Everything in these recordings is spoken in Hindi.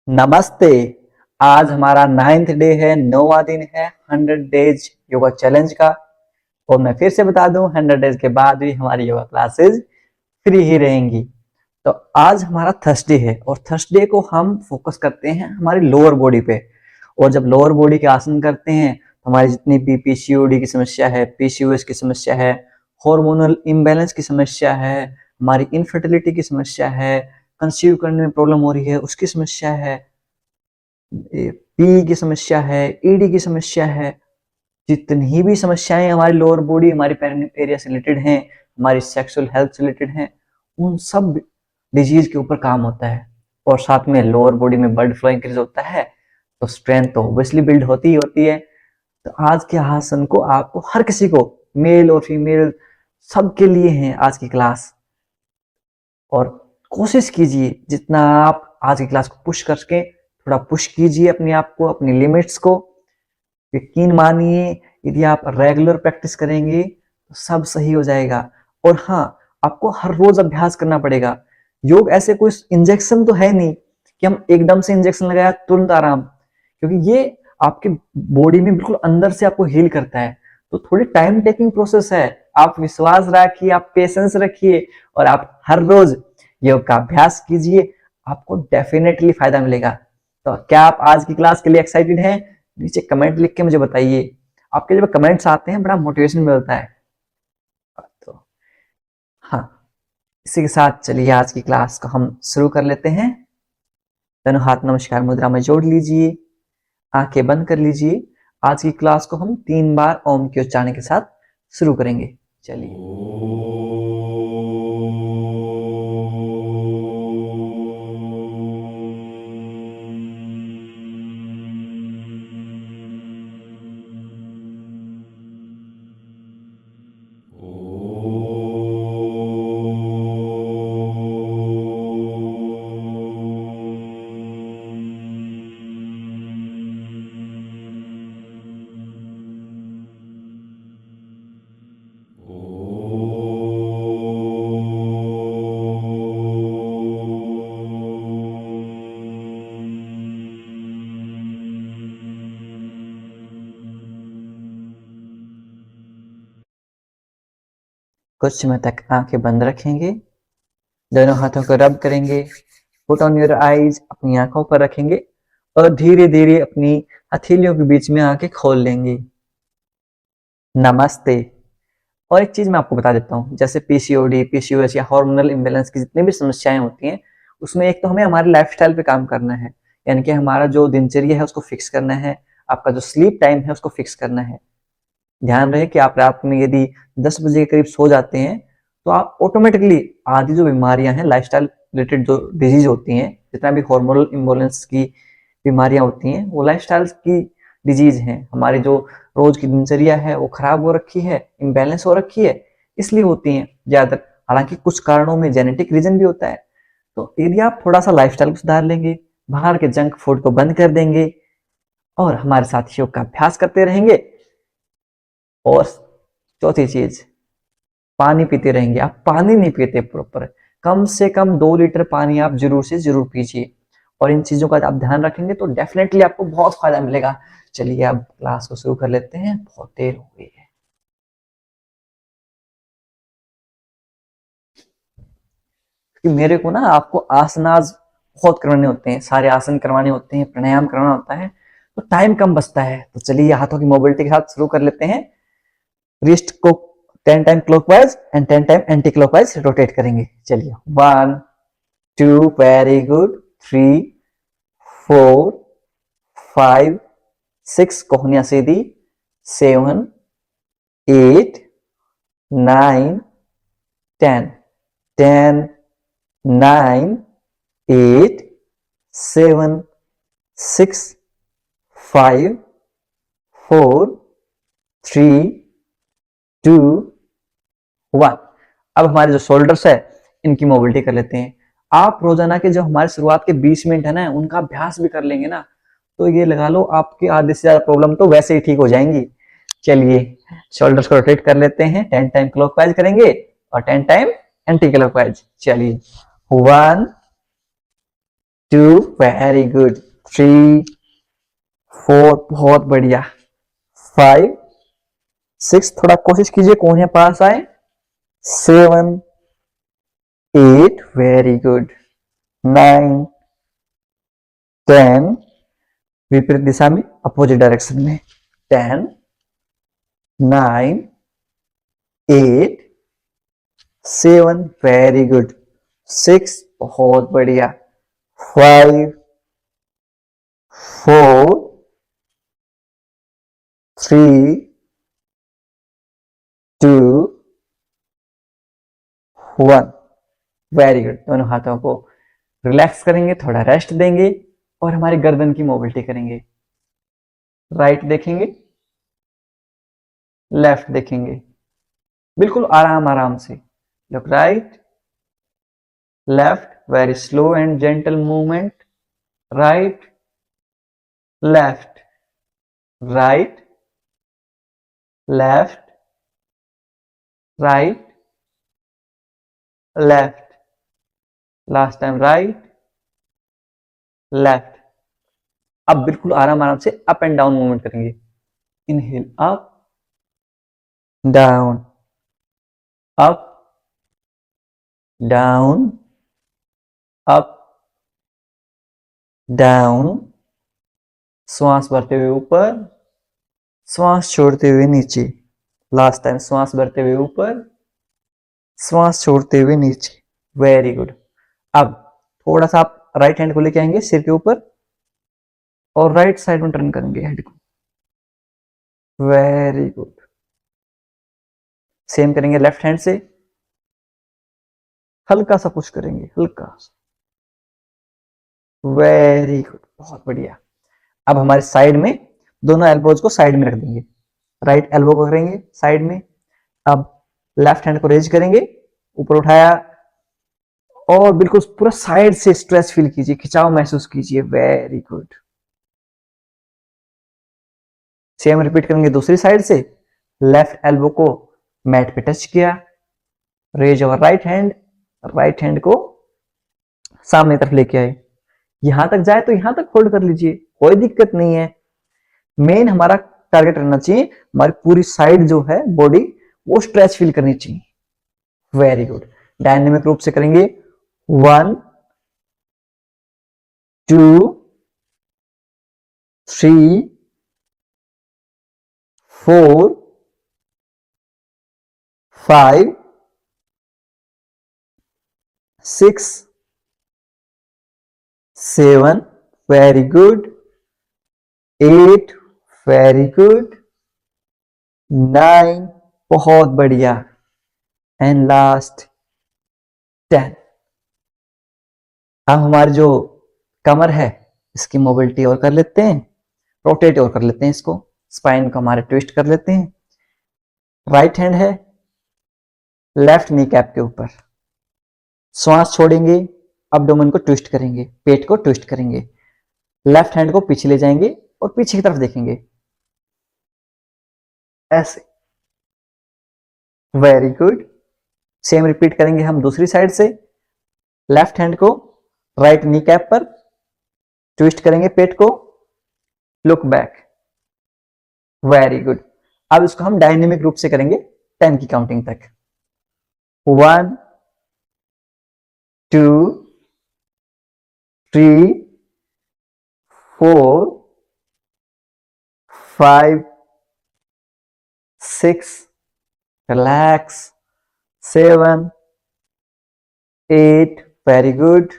नमस्ते। आज हमारा 9th डे है, 9वां दिन है 100 डेज योगा चैलेंज का। और मैं फिर से बता दूं, 100 डेज के बाद भी हमारी योगा क्लासेस फ्री ही रहेंगी। तो आज हमारा थर्सडे है और थर्सडे को हम फोकस करते हैं हमारी लोअर बॉडी पे। और जब लोअर बॉडी के आसन करते हैं तो हमारी जितनी भी पीसीओडी की समस्या है, पीसीओएस की समस्या है, हार्मोनल इम्बैलेंस की समस्या है, हमारी इनफर्टिलिटी की समस्या है, कंसीव करने में प्रॉब्लम हो रही है उसकी समस्या है, पी की समस्या है, ईडी की समस्या है, जितनी भी समस्याएं हमारी लोअर बॉडी हमारी पेरिनेल एरिया से रिलेटेड हैं, हमारी सेक्सुअल हेल्थ से रिलेटेड हैं, उन सब डिजीज के ऊपर काम होता है। और साथ में लोअर बॉडी में ब्लड फ्लो इंक्रीज होता है तो स्ट्रेंथ तो ऑब्वियसली बिल्ड होती ही होती है। तो आज के आसन को आपको हर किसी को, मेल और फीमेल सबके लिए है आज की क्लास। और कोशिश कीजिए जितना आप आज की क्लास को पुश करके थोड़ा पुश कीजिए अपने आप को, अपनी लिमिट्स को। यकीन मानिए यदि आप रेगुलर प्रैक्टिस करेंगे तो सब सही हो जाएगा। और हाँ, आपको हर रोज अभ्यास करना पड़ेगा। योग ऐसे कोई इंजेक्शन तो है नहीं कि हम एकदम से इंजेक्शन लगाया तुरंत आराम, क्योंकि ये आपके बॉडी में बिल्कुल अंदर से आपको हील करता है। तो थोड़ी टाइम टेकिंग प्रोसेस है। आप विश्वास रखिए, आप पेशेंस रखिए और आप हर रोज योग का अभ्यास कीजिए, आपको डेफिनेटली फायदा मिलेगा। तो क्या आप आज की क्लास के लिए एक्साइटेड हैं? नीचे कमेंट लिख के मुझे बताइए। आपके जब कमेंट्स आते हैं बड़ा मोटिवेशन मिलता है। तो हाँ, इसी के साथ चलिए आज की क्लास को हम शुरू कर लेते हैं। दोनों हाथ नमस्कार मुद्रा में जोड़ लीजिए, आंखें बंद कर लीजिए। आज की क्लास को हम 3 बार ओम के उच्चारण के साथ शुरू करेंगे। चलिए। कुछ समय तक आंखें बंद रखेंगे, दोनों हाथों को रब करेंगे, पुट ऑन योर आईज, अपनी आंखों पर रखेंगे और धीरे धीरे अपनी हथेलियों के बीच में आंखें खोल लेंगे। नमस्ते। और एक चीज मैं आपको बता देता हूँ, जैसे पीसीओडी, पीसीओएस या हार्मोनल इम्बैलेंस की जितनी भी समस्याएं होती हैं, उसमें एक तो हमें हमारे लाइफस्टाइल पे काम करना है, यानी कि हमारा जो दिनचर्या है उसको फिक्स करना है, आपका जो स्लीप टाइम है उसको फिक्स करना है। ध्यान रहे कि आप रात में यदि 10 बजे के करीब सो जाते हैं तो आप ऑटोमेटिकली आधी जो बीमारियां हैं लाइफस्टाइल रिलेटेड जो डिजीज होती हैं, जितना भी हार्मोनल इम्बैलेंस की बीमारियां होती हैं, वो लाइफस्टाइल की डिजीज हैं। हमारी जो रोज की दिनचर्या है वो खराब हो रखी है, इम्बैलेंस हो रखी है, इसलिए होती हैं ज्यादातर। हालांकि कुछ कारणों में जेनेटिक रीजन भी होता है। तो यदि आप थोड़ा सा लाइफस्टाइल को सुधार लेंगे, बाहर के जंक फूड को बंद कर देंगे और हमारे साथ योग का अभ्यास करते रहेंगे, और चौथी चीज, पानी पीते रहेंगे। आप पानी नहीं पीते प्रॉपर, कम से कम 2 लीटर पानी आप जरूर से जरूर पीजिए। और इन चीजों का आप ध्यान रखेंगे तो डेफिनेटली आपको बहुत फायदा मिलेगा। चलिए अब क्लास को शुरू कर लेते हैं, बहुत देर हो गई है। कि मेरे को ना आपको आसनास बहुत करवाने होते हैं, सारे आसन करवाने होते हैं, प्राणायाम करवाना होता है, तो टाइम कम बचता है। तो चलिए हाथों की मोबिलिटी के साथ शुरू कर लेते हैं। रिस्ट को 10 time clockwise and 10 time anti clockwise rotate करेंगे। चलिए 1 2, वेरी गुड, 3 4 5 6, कोहनियां सीधी, 7 8 9 10 10 9 8 7 6 5 4 3 2 1। अब हमारे जो शोल्डर्स है इनकी मोबिलिटी कर लेते हैं। आप रोजाना के जो हमारे शुरुआत के 20 मिनट है ना, उनका अभ्यास भी कर लेंगे ना, तो ये लगा लो आपकी आधे से ज्यादा प्रॉब्लम तो वैसे ही ठीक हो जाएंगी। चलिए शोल्डर्स को रोटेट कर लेते हैं, 10 टाइम क्लॉकवाइज करेंगे और 10 टाइम एंटी क्लॉकवाइज। चलिए 1 2 वेरी गुड, 3 4 बहुत बढ़िया, 5 6 थोड़ा कोशिश कीजिए कोने पास आए, 7 8 वेरी गुड, 9 10 विपरीत दिशा में अपोजिट डायरेक्शन में, 10 9 8 7 वेरी गुड, 6 बहुत बढ़िया, 5 4 3 2 1 वेरी गुड। दोनों हाथों को रिलैक्स करेंगे, थोड़ा रेस्ट देंगे और हमारी गर्दन की मोबिलिटी करेंगे। राइट देखेंगे, लेफ्ट देखेंगे, बिल्कुल आराम आराम से। Look right, left, very slow and gentle movement, right left, right left, right left, last time right left. अब बिल्कुल आराम आराम से अप एंड डाउन मूवमेंट करेंगे। Inhale up down, up down, up down, श्वास भरते हुए ऊपर, श्वास छोड़ते हुए नीचे। लास्ट टाइम श्वास भरते हुए ऊपर, श्वास छोड़ते हुए नीचे। Very good. अब थोड़ा सा आप राइट हैंड को लेके आएंगे सिर के ऊपर और राइट साइड में टर्न करेंगे हेड को। Very good. सेम करेंगे लेफ्ट हैंड से, हल्का सा पुश करेंगे, हल्का सा। वेरी गुड, बहुत बढ़िया। अब हमारे साइड में दोनों एल्बोज को साइड में रख देंगे। राइट एल्बो को करेंगे साइड में। अब लेफ्ट हैंड को रेज करेंगे, ऊपर उठाया और बिल्कुल पूरा साइड से स्ट्रेच फील कीजिए, खिंचाव महसूस कीजिए। Very good. सेम रिपीट करेंगे दूसरी साइड से। लेफ्ट एल्बो को मैट पे टच किया, रेज और राइट हैंड को सामने तरफ लेके आए। यहां तक जाए तो यहां तक होल्ड कर लीजिए, कोई दिक्कत नहीं है। मेन हमारा टारगेट रहना चाहिए हमारी पूरी साइड जो है बॉडी वो स्ट्रेच फील करनी चाहिए। Very good. डायनेमिक रूप से करेंगे। 1 2 3 4 5 6 7 वेरी गुड, 8 वेरी गुड, 9 बहुत बढ़िया, एंड लास्ट 10। अब हमारी जो कमर है इसकी मोबिलिटी और कर लेते हैं, रोटेट और कर लेते हैं इसको। स्पाइन को हमारे ट्विस्ट कर लेते हैं। राइट हैंड है लेफ्ट नी कैप के ऊपर, श्वास छोड़ेंगे, अब्डोमेन को ट्विस्ट करेंगे, पेट को ट्विस्ट करेंगे। लेफ्ट हैंड को पीछे ले जाएंगे और पीछे की तरफ देखेंगे ऐसे। Very good. सेम रिपीट करेंगे हम दूसरी साइड से। लेफ्ट हैंड को राइट नी कैप पर ट्विस्ट करेंगे पेट को, लुक बैक। Very good. अब इसको हम डायनेमिक रूप से करेंगे 10 की काउंटिंग तक। 1 2 3 4 5 6 relax, 7 8 very good,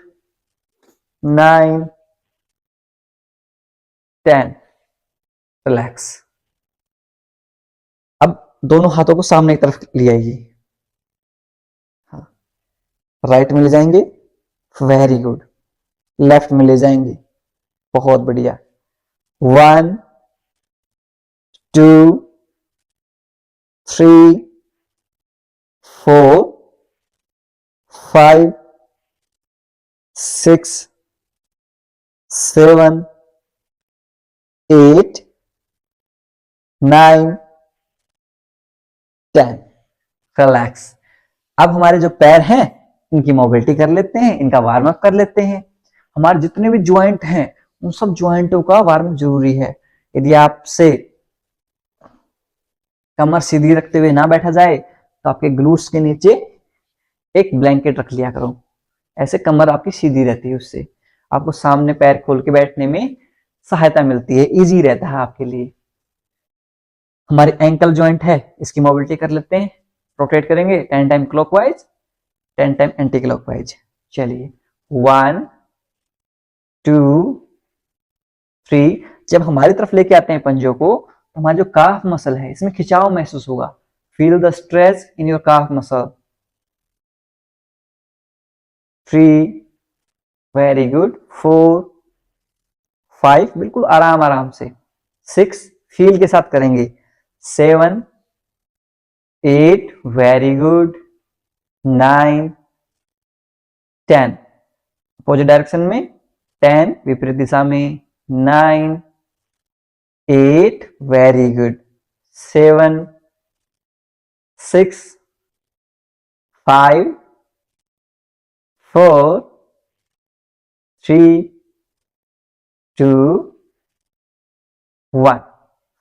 9 10 रिलैक्स। अब दोनों हाथों को सामने की तरफ ले आइए। हाँ, राइट में ले जाएंगे, वेरी गुड। लेफ्ट में ले जाएंगे, बहुत बढ़िया। 1 2 3 4 5 6 7 8 9 10 रिलैक्स। अब हमारे जो पैर हैं इनकी मोबिलिटी कर लेते हैं, इनका वार्म अप कर लेते हैं। हमारे जितने भी ज्वाइंट हैं उन सब ज्वाइंटों का वार्म जरूरी है। यदि आपसे कमर सीधी रखते हुए ना बैठा जाए तो आपके ग्लूट्स के नीचे एक ब्लैंकेट रख लिया करो, ऐसे कमर आपकी सीधी रहती है, उससे आपको सामने पैर खोल के बैठने में सहायता मिलती है, इजी रहता है आपके लिए। हमारे एंकल जॉइंट है, इसकी मोबिलिटी कर लेते हैं, रोटेट करेंगे 10 time clockwise 10 time anti clockwise. चलिए 1 2 3। जब हमारी तरफ लेके आते हैं पंजों को तो हमारा जो काफ मसल है इसमें खिंचाव महसूस होगा। Feel the stretch in your calf muscle. 3 very good, 4 5 बिल्कुल आराम आराम से, 6 फील के साथ करेंगे, 7 8 वेरी गुड, 9 10 अपोजिट डायरेक्शन में, 10 विपरीत दिशा में, 9 8 वेरी गुड, 7 6 5 4 3 2 1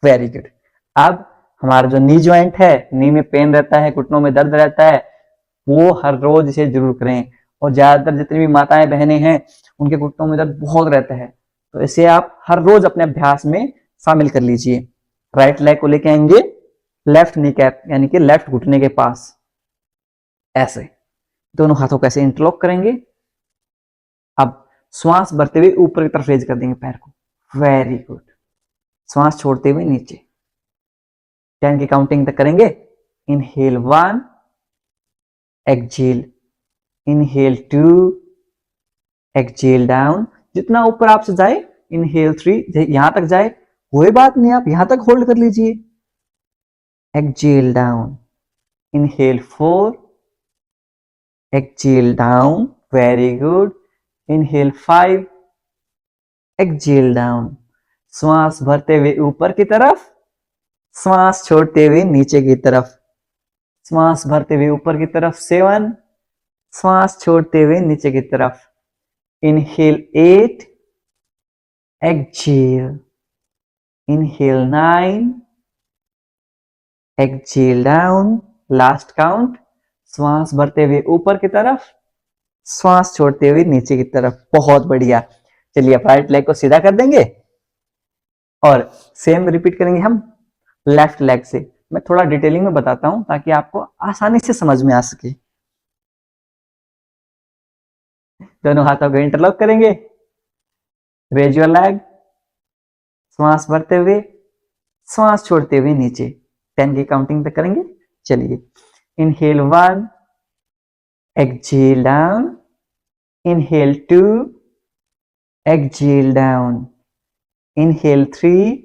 वेरी गुड। अब हमारा जो नी ज्वाइंट है, नी में पेन रहता है, घुटनों में दर्द रहता है, वो हर रोज इसे जरूर करें। और ज्यादातर जितनी भी माताएं बहनें हैं उनके घुटनों में दर्द बहुत रहता है, तो इसे आप हर रोज अपने अभ्यास में शामिल कर लीजिए। राइट लेग को लेके आएंगे लेफ्ट नी कैप यानी कि लेफ्ट घुटने के पास, ऐसे दोनों हाथों को ऐसे इंटरलॉक करेंगे। अब श्वास भरते हुए ऊपर की तरफ रेज कर देंगे पैर को, वेरी गुड। श्वास छोड़ते हुए नीचे, 10 की काउंटिंग तक करेंगे। Inhale 1, exhale, inhale 2, exhale down, जितना ऊपर आपसे जाए। इनहेल 3, यहां तक जाए कोई बात नहीं, आप यहां तक होल्ड कर लीजिए। Exhale down, inhale 4, exhale down, very good, inhale 5, exhale down. श्वास भरते हुए ऊपर की तरफ, श्वास छोड़ते हुए नीचे की तरफ, श्वास भरते हुए ऊपर की तरफ 7, श्वास छोड़ते हुए नीचे की तरफ। Inhale 8, exhale, inhale 9, exhale down, last count. श्वास भरते हुए ऊपर की तरफ, श्वास छोड़ते हुए नीचे की तरफ। बहुत बढ़िया। चलिए राइट लेग को सीधा कर देंगे और सेम रिपीट करेंगे हम लेफ्ट लेग से। मैं थोड़ा डिटेलिंग में बताता हूं ताकि आपको आसानी से समझ में आ सके। दोनों हाथों को इंटरलॉक करेंगे, रेज योर लेग, श्वास भरते हुए, श्वास छोड़ते हुए नीचे, 10 की काउंटिंग तक करेंगे। चलिए inhale 1, exhale down, inhale 2, exhale down, inhale 3,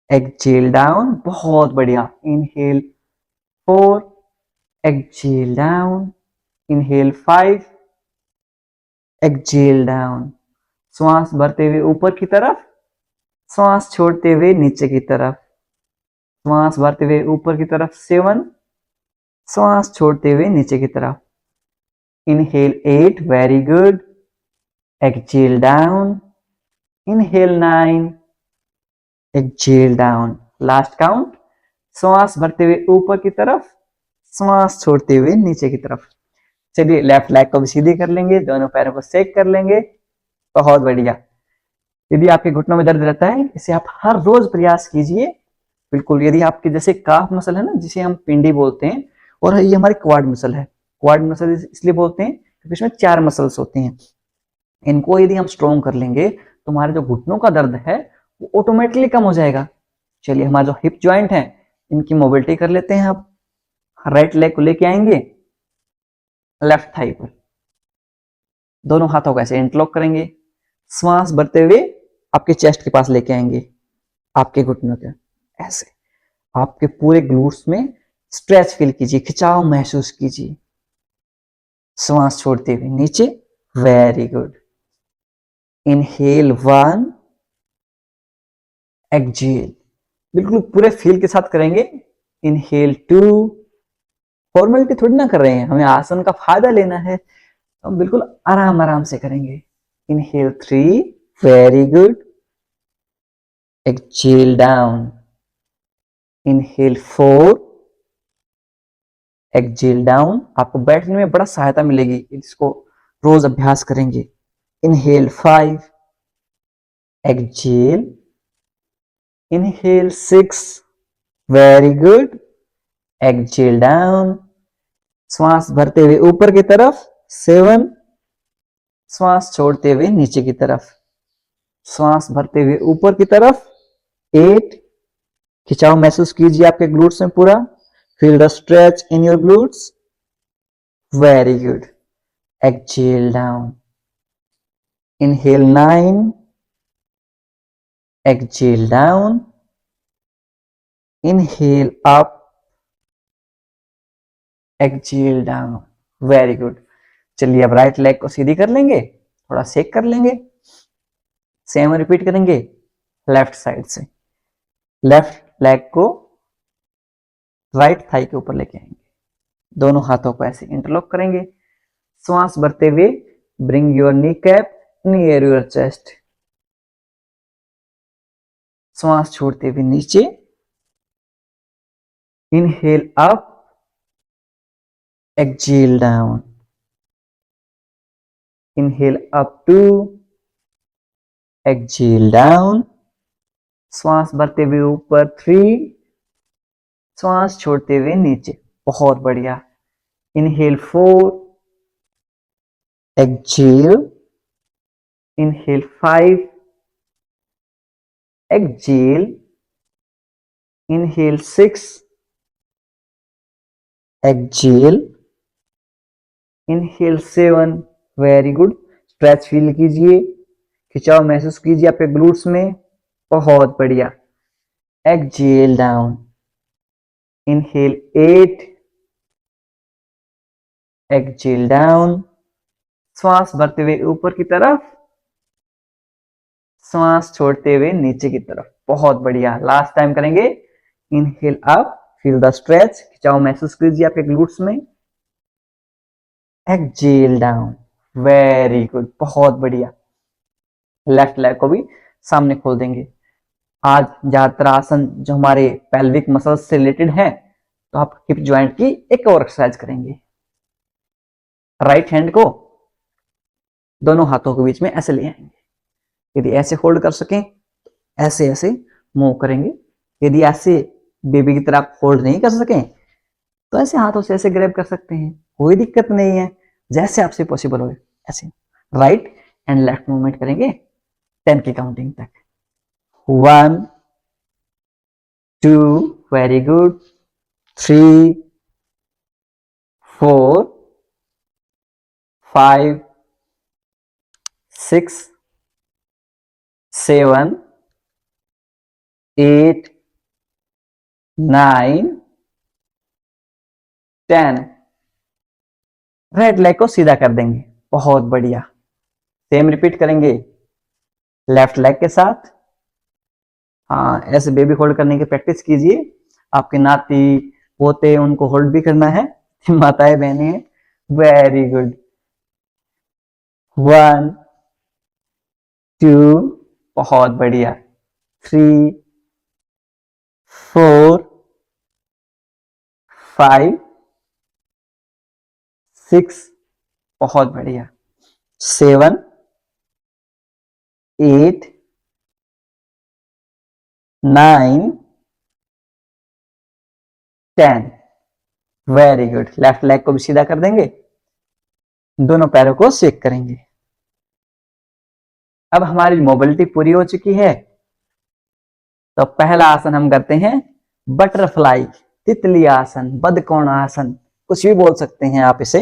exhale down. बहुत बढ़िया। Inhale 4, exhale down, inhale 5, exhale down. श्वास भरते हुए ऊपर की तरफ, श्वास छोड़ते हुए नीचे की तरफ, श्वास भरते हुए ऊपर की तरफ 7, श्वास छोड़ते हुए नीचे की तरफ। Inhale 8, very good, exhale down, inhale 9, exhale down, last count. श्वास भरते हुए ऊपर की तरफ, श्वास छोड़ते हुए नीचे की तरफ। चलिए लेफ्ट लेग को भी सीधी कर लेंगे, दोनों पैरों को सेक कर लेंगे। बहुत बढ़िया। यदि आपके घुटनों में दर्द रहता है, इसे आप हर रोज प्रयास कीजिए। बिल्कुल, यदि आपके जैसे काफ मसल है ना, जिसे हम पिंडी बोलते हैं, और ये हमारी क्वाड मसल है। क्वाड मसल इसलिए बोलते हैं क्योंकि इसमें 4 मसल्स होते हैं। इनको यदि हम स्ट्रॉन्ग कर लेंगे तो हमारे जो घुटनों का दर्द है वो ऑटोमेटिकली कम हो जाएगा। चलिए हमारा जो हिप ज्वाइंट है इनकी मोबिलिटी कर लेते हैं। आप राइट लेग को लेके आएंगे लेफ्ट थाई पर, दोनों हाथों को ऐसे इंटरलॉक करेंगे। श्वास भरते हुए आपके चेस्ट के पास लेके आएंगे, आपके घुटनों के ऐसे। आपके पूरे ग्लूट्स में स्ट्रेच फील कीजिए, खिंचाव महसूस कीजिए। श्वास छोड़ते हुए नीचे, वेरी गुड। इनहेल 1, एक्सहेल, बिल्कुल पूरे फील के साथ करेंगे। इनहेल 2, फॉर्मेलिटी थोड़ी ना कर रहे हैं, हमें आसन का फायदा लेना है, हम बिल्कुल आराम आराम से करेंगे। Inhale 3, very good. Exhale down. Inhale 4, exhale down. आपको बैठने में बड़ा सहायता मिलेगी, इसको रोज अभ्यास करेंगे. Inhale 5, exhale. Inhale 6, very good. Exhale down. श्वास भरते हुए ऊपर की तरफ 7, श्वास छोड़ते हुए नीचे की तरफ. श्वास भरते हुए ऊपर की तरफ 8. खिंचाव महसूस कीजिए आपके ग्लूट्स में पूरा. Feel the stretch in your glutes. Very good. Exhale down. Inhale 9, exhale down. Inhale up, exhale down. Very good. चलिए अब राइट लेग को सीधी कर लेंगे, थोड़ा शेक कर लेंगे. सेम रिपीट करेंगे लेफ्ट साइड से. लेफ्ट लेग को राइट थाई के ऊपर लेके आएंगे. दोनों हाथों को ऐसे इंटरलॉक करेंगे. श्वास भरते हुए bring your knee cap near your chest. श्वास छोड़ते हुए नीचे. Inhale up, exhale down. Inhale up 2, exhale down. श्वास भरते हुए ऊपर 3, श्वास छोड़ते हुए नीचे. बहुत बढ़िया. Inhale 4, exhale. Inhale 5, exhale. Inhale 6, exhale. Inhale 7, very good. Stretch feel कीजिए, खिंचाव महसूस कीजिए आपके ग्लूट्स में. बहुत बढ़िया. Exhale down. Inhale 8, exhale down. श्वास भरते हुए ऊपर की तरफ, श्वास छोड़ते हुए नीचे की तरफ. बहुत बढ़िया. लास्ट टाइम करेंगे. Inhale up, feel the stretch, खिंचाव महसूस कीजिए आपके ग्लूट्स में. Exhale down. Very good. बहुत बढ़िया. लेफ्ट लेग को भी सामने खोल देंगे. आज ज्यादातर आसन जो हमारे पेल्विक मसल्स से रिलेटेड है, तो आप हिप ज्वाइंट की एक और एक्सरसाइज करेंगे. राइट हैंड को दोनों हाथों के बीच में ऐसे ले आएंगे. यदि ऐसे होल्ड कर सकें तो ऐसे ऐसे मूव करेंगे. यदि ऐसे बेबी की तरह आप होल्ड नहीं कर सकें तो ऐसे हाथों से ऐसे ग्रैब कर सकते हैं, कोई दिक्कत नहीं है. जैसे आपसे पॉसिबल हो ऐसे राइट एंड लेफ्ट मूवमेंट करेंगे 10 की काउंटिंग तक. 1, 2, वेरी गुड. 3, 4, 5, 6, 7, 8, 9, 10. राइट लेग को सीधा कर देंगे. बहुत बढ़िया. सेम रिपीट करेंगे लेफ्ट लेग के साथ. हाँ, ऐसे बेबी होल्ड करने की प्रैक्टिस कीजिए. आपके नाती पोते उनको होल्ड भी करना है, माताएं बहनें हैं. Very good. 1, 2, बहुत बढ़िया. 3, 4, 5, 6, बहुत बढ़िया. 7, 8, 9, 10. Very good. लेफ्ट लेग को भी सीधा कर देंगे. दोनों पैरों को शेक करेंगे. अब हमारी मोबिलिटी पूरी हो चुकी है, तो पहला आसन हम करते हैं बटरफ्लाई, तितली आसन, बदकोण आसन, कुछ भी बोल सकते हैं आप इसे.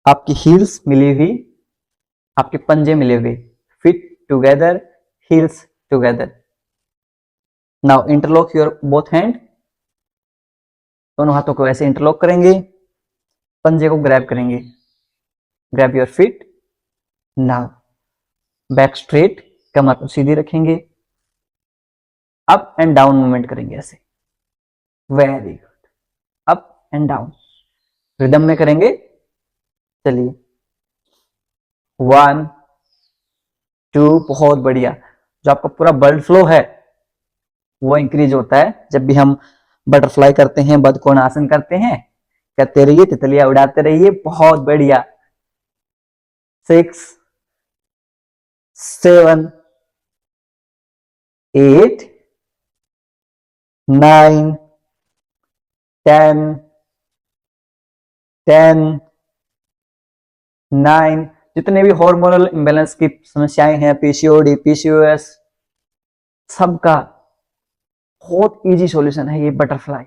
आपकी हील्स मिली हुई, आपके पंजे मिले हुए, fit together, heels together. Now interlock your both hand. दोनों हाथों को ऐसे इंटरलॉक करेंगे. पंजे को ग्रैब करेंगे. Grab your feet. Now back straight, कमर को सीधी रखेंगे. अप एंड डाउन मूवमेंट करेंगे ऐसे. Very good. Up and down rhythm में करेंगे. चलिए 1 2, बहुत बढ़िया। जो आपका पूरा ब्लड फ्लो है वो इंक्रीज होता है जब भी हम बटरफ्लाई करते हैं, बदकोण आसन करते हैं। करते रहिए, तितलियां उड़ाते रहिए, बहुत बढ़िया। 6 7 8 9 10 10 9। जितने भी हार्मोनल इम्बैलेंस की समस्याएं हैं, पीसीओडी, पीसीओएस, सबका बहुत इजी सॉल्यूशन है ये बटरफ्लाई।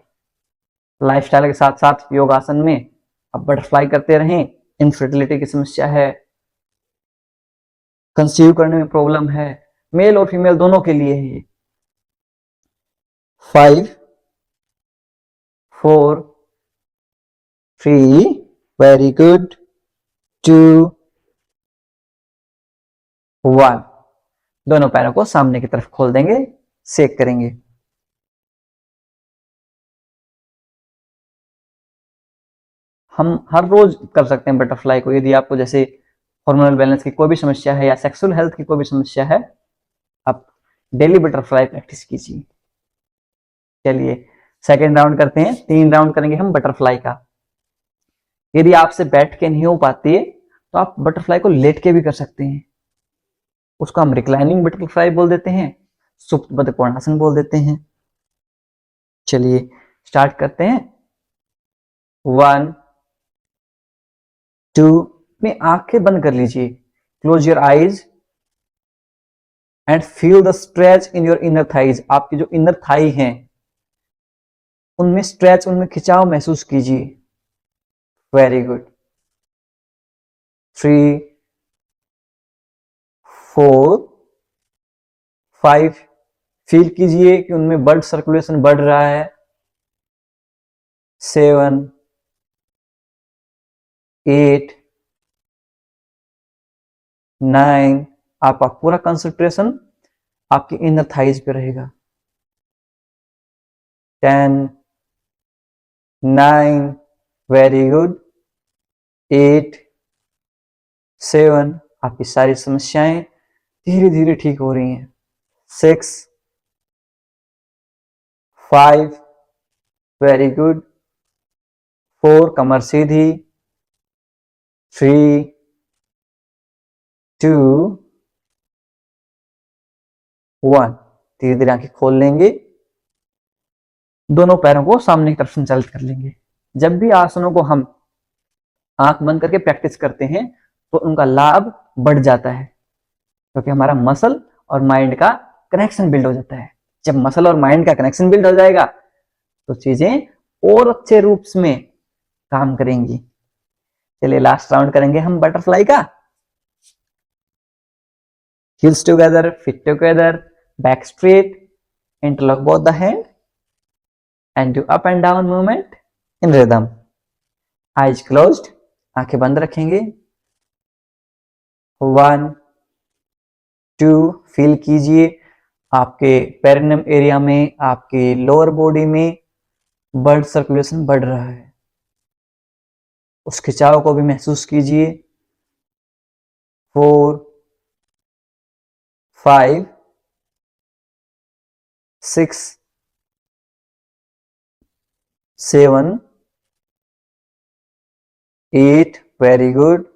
लाइफस्टाइल के साथ साथ योगासन में आप बटरफ्लाई करते रहें। इनफर्टिलिटी की समस्या है, कंसीव करने में प्रॉब्लम है, मेल और फीमेल दोनों के लिए है ये। 5 4 3, वेरी गुड, 2 1। दोनों पैरों को सामने की तरफ खोल देंगे, सेक करेंगे। हम हर रोज कर सकते हैं बटरफ्लाई को। यदि आपको जैसे हार्मोनल बैलेंस की कोई भी समस्या है या सेक्सुअल हेल्थ की कोई भी समस्या है, आप डेली बटरफ्लाई प्रैक्टिस कीजिए। चलिए सेकेंड राउंड करते हैं। 3 राउंड करेंगे हम बटरफ्लाई का। यदि आपसे बैठ के नहीं हो पाती है तो आप बटरफ्लाई को लेट के भी कर सकते हैं। उसको हम रिक्लाइनिंग बटरफ्लाई बोल देते हैं, सुप्त बदकोणासन बोल देते हैं। चलिए स्टार्ट करते हैं। 1 2, अपनी आंखें बंद कर लीजिए। Close your eyes and feel the stretch in your inner thighs. आपकी जो इनर थाई हैं उनमें स्ट्रेच, उनमें खिंचाव महसूस कीजिए। Very good. 3 4 5, फील कीजिए कि उनमें ब्लड सर्कुलेशन बढ़ रहा है। 7 8 9, आपका पूरा कंसंट्रेशन आपकी इनर थाइज पे रहेगा। 10 9, वेरी गुड। 8 7, आपकी सारी समस्याएं धीरे धीरे ठीक हो रही हैं। 6 5, वेरी गुड। 4, कमर सीधी। 3 2 1, धीरे धीरे आंखें खोल लेंगे। दोनों पैरों को सामने की तरफ संचालित कर लेंगे। जब भी आसनों को हम आंख बंद करके प्रैक्टिस करते हैं तो उनका लाभ बढ़ जाता है, क्योंकि हमारा मसल और माइंड का कनेक्शन बिल्ड हो जाता है। जब मसल और माइंड का कनेक्शन बिल्ड हो जाएगा तो चीजें और अच्छे रूप में काम करेंगी। चलिए लास्ट राउंड करेंगे हम बटरफ्लाई का। Heels together, feet together, back straight, interlock both the hand and do up and down movement in rhythm. Eyes closed, आंखें बंद रखेंगे। 1 2, फील कीजिए आपके पेरिनेम एरिया में, आपके लोअर बॉडी में ब्लड सर्कुलेशन बढ़ रहा है। उस खिंचाव को भी महसूस कीजिए। 4 5 6 7 8, वेरी गुड,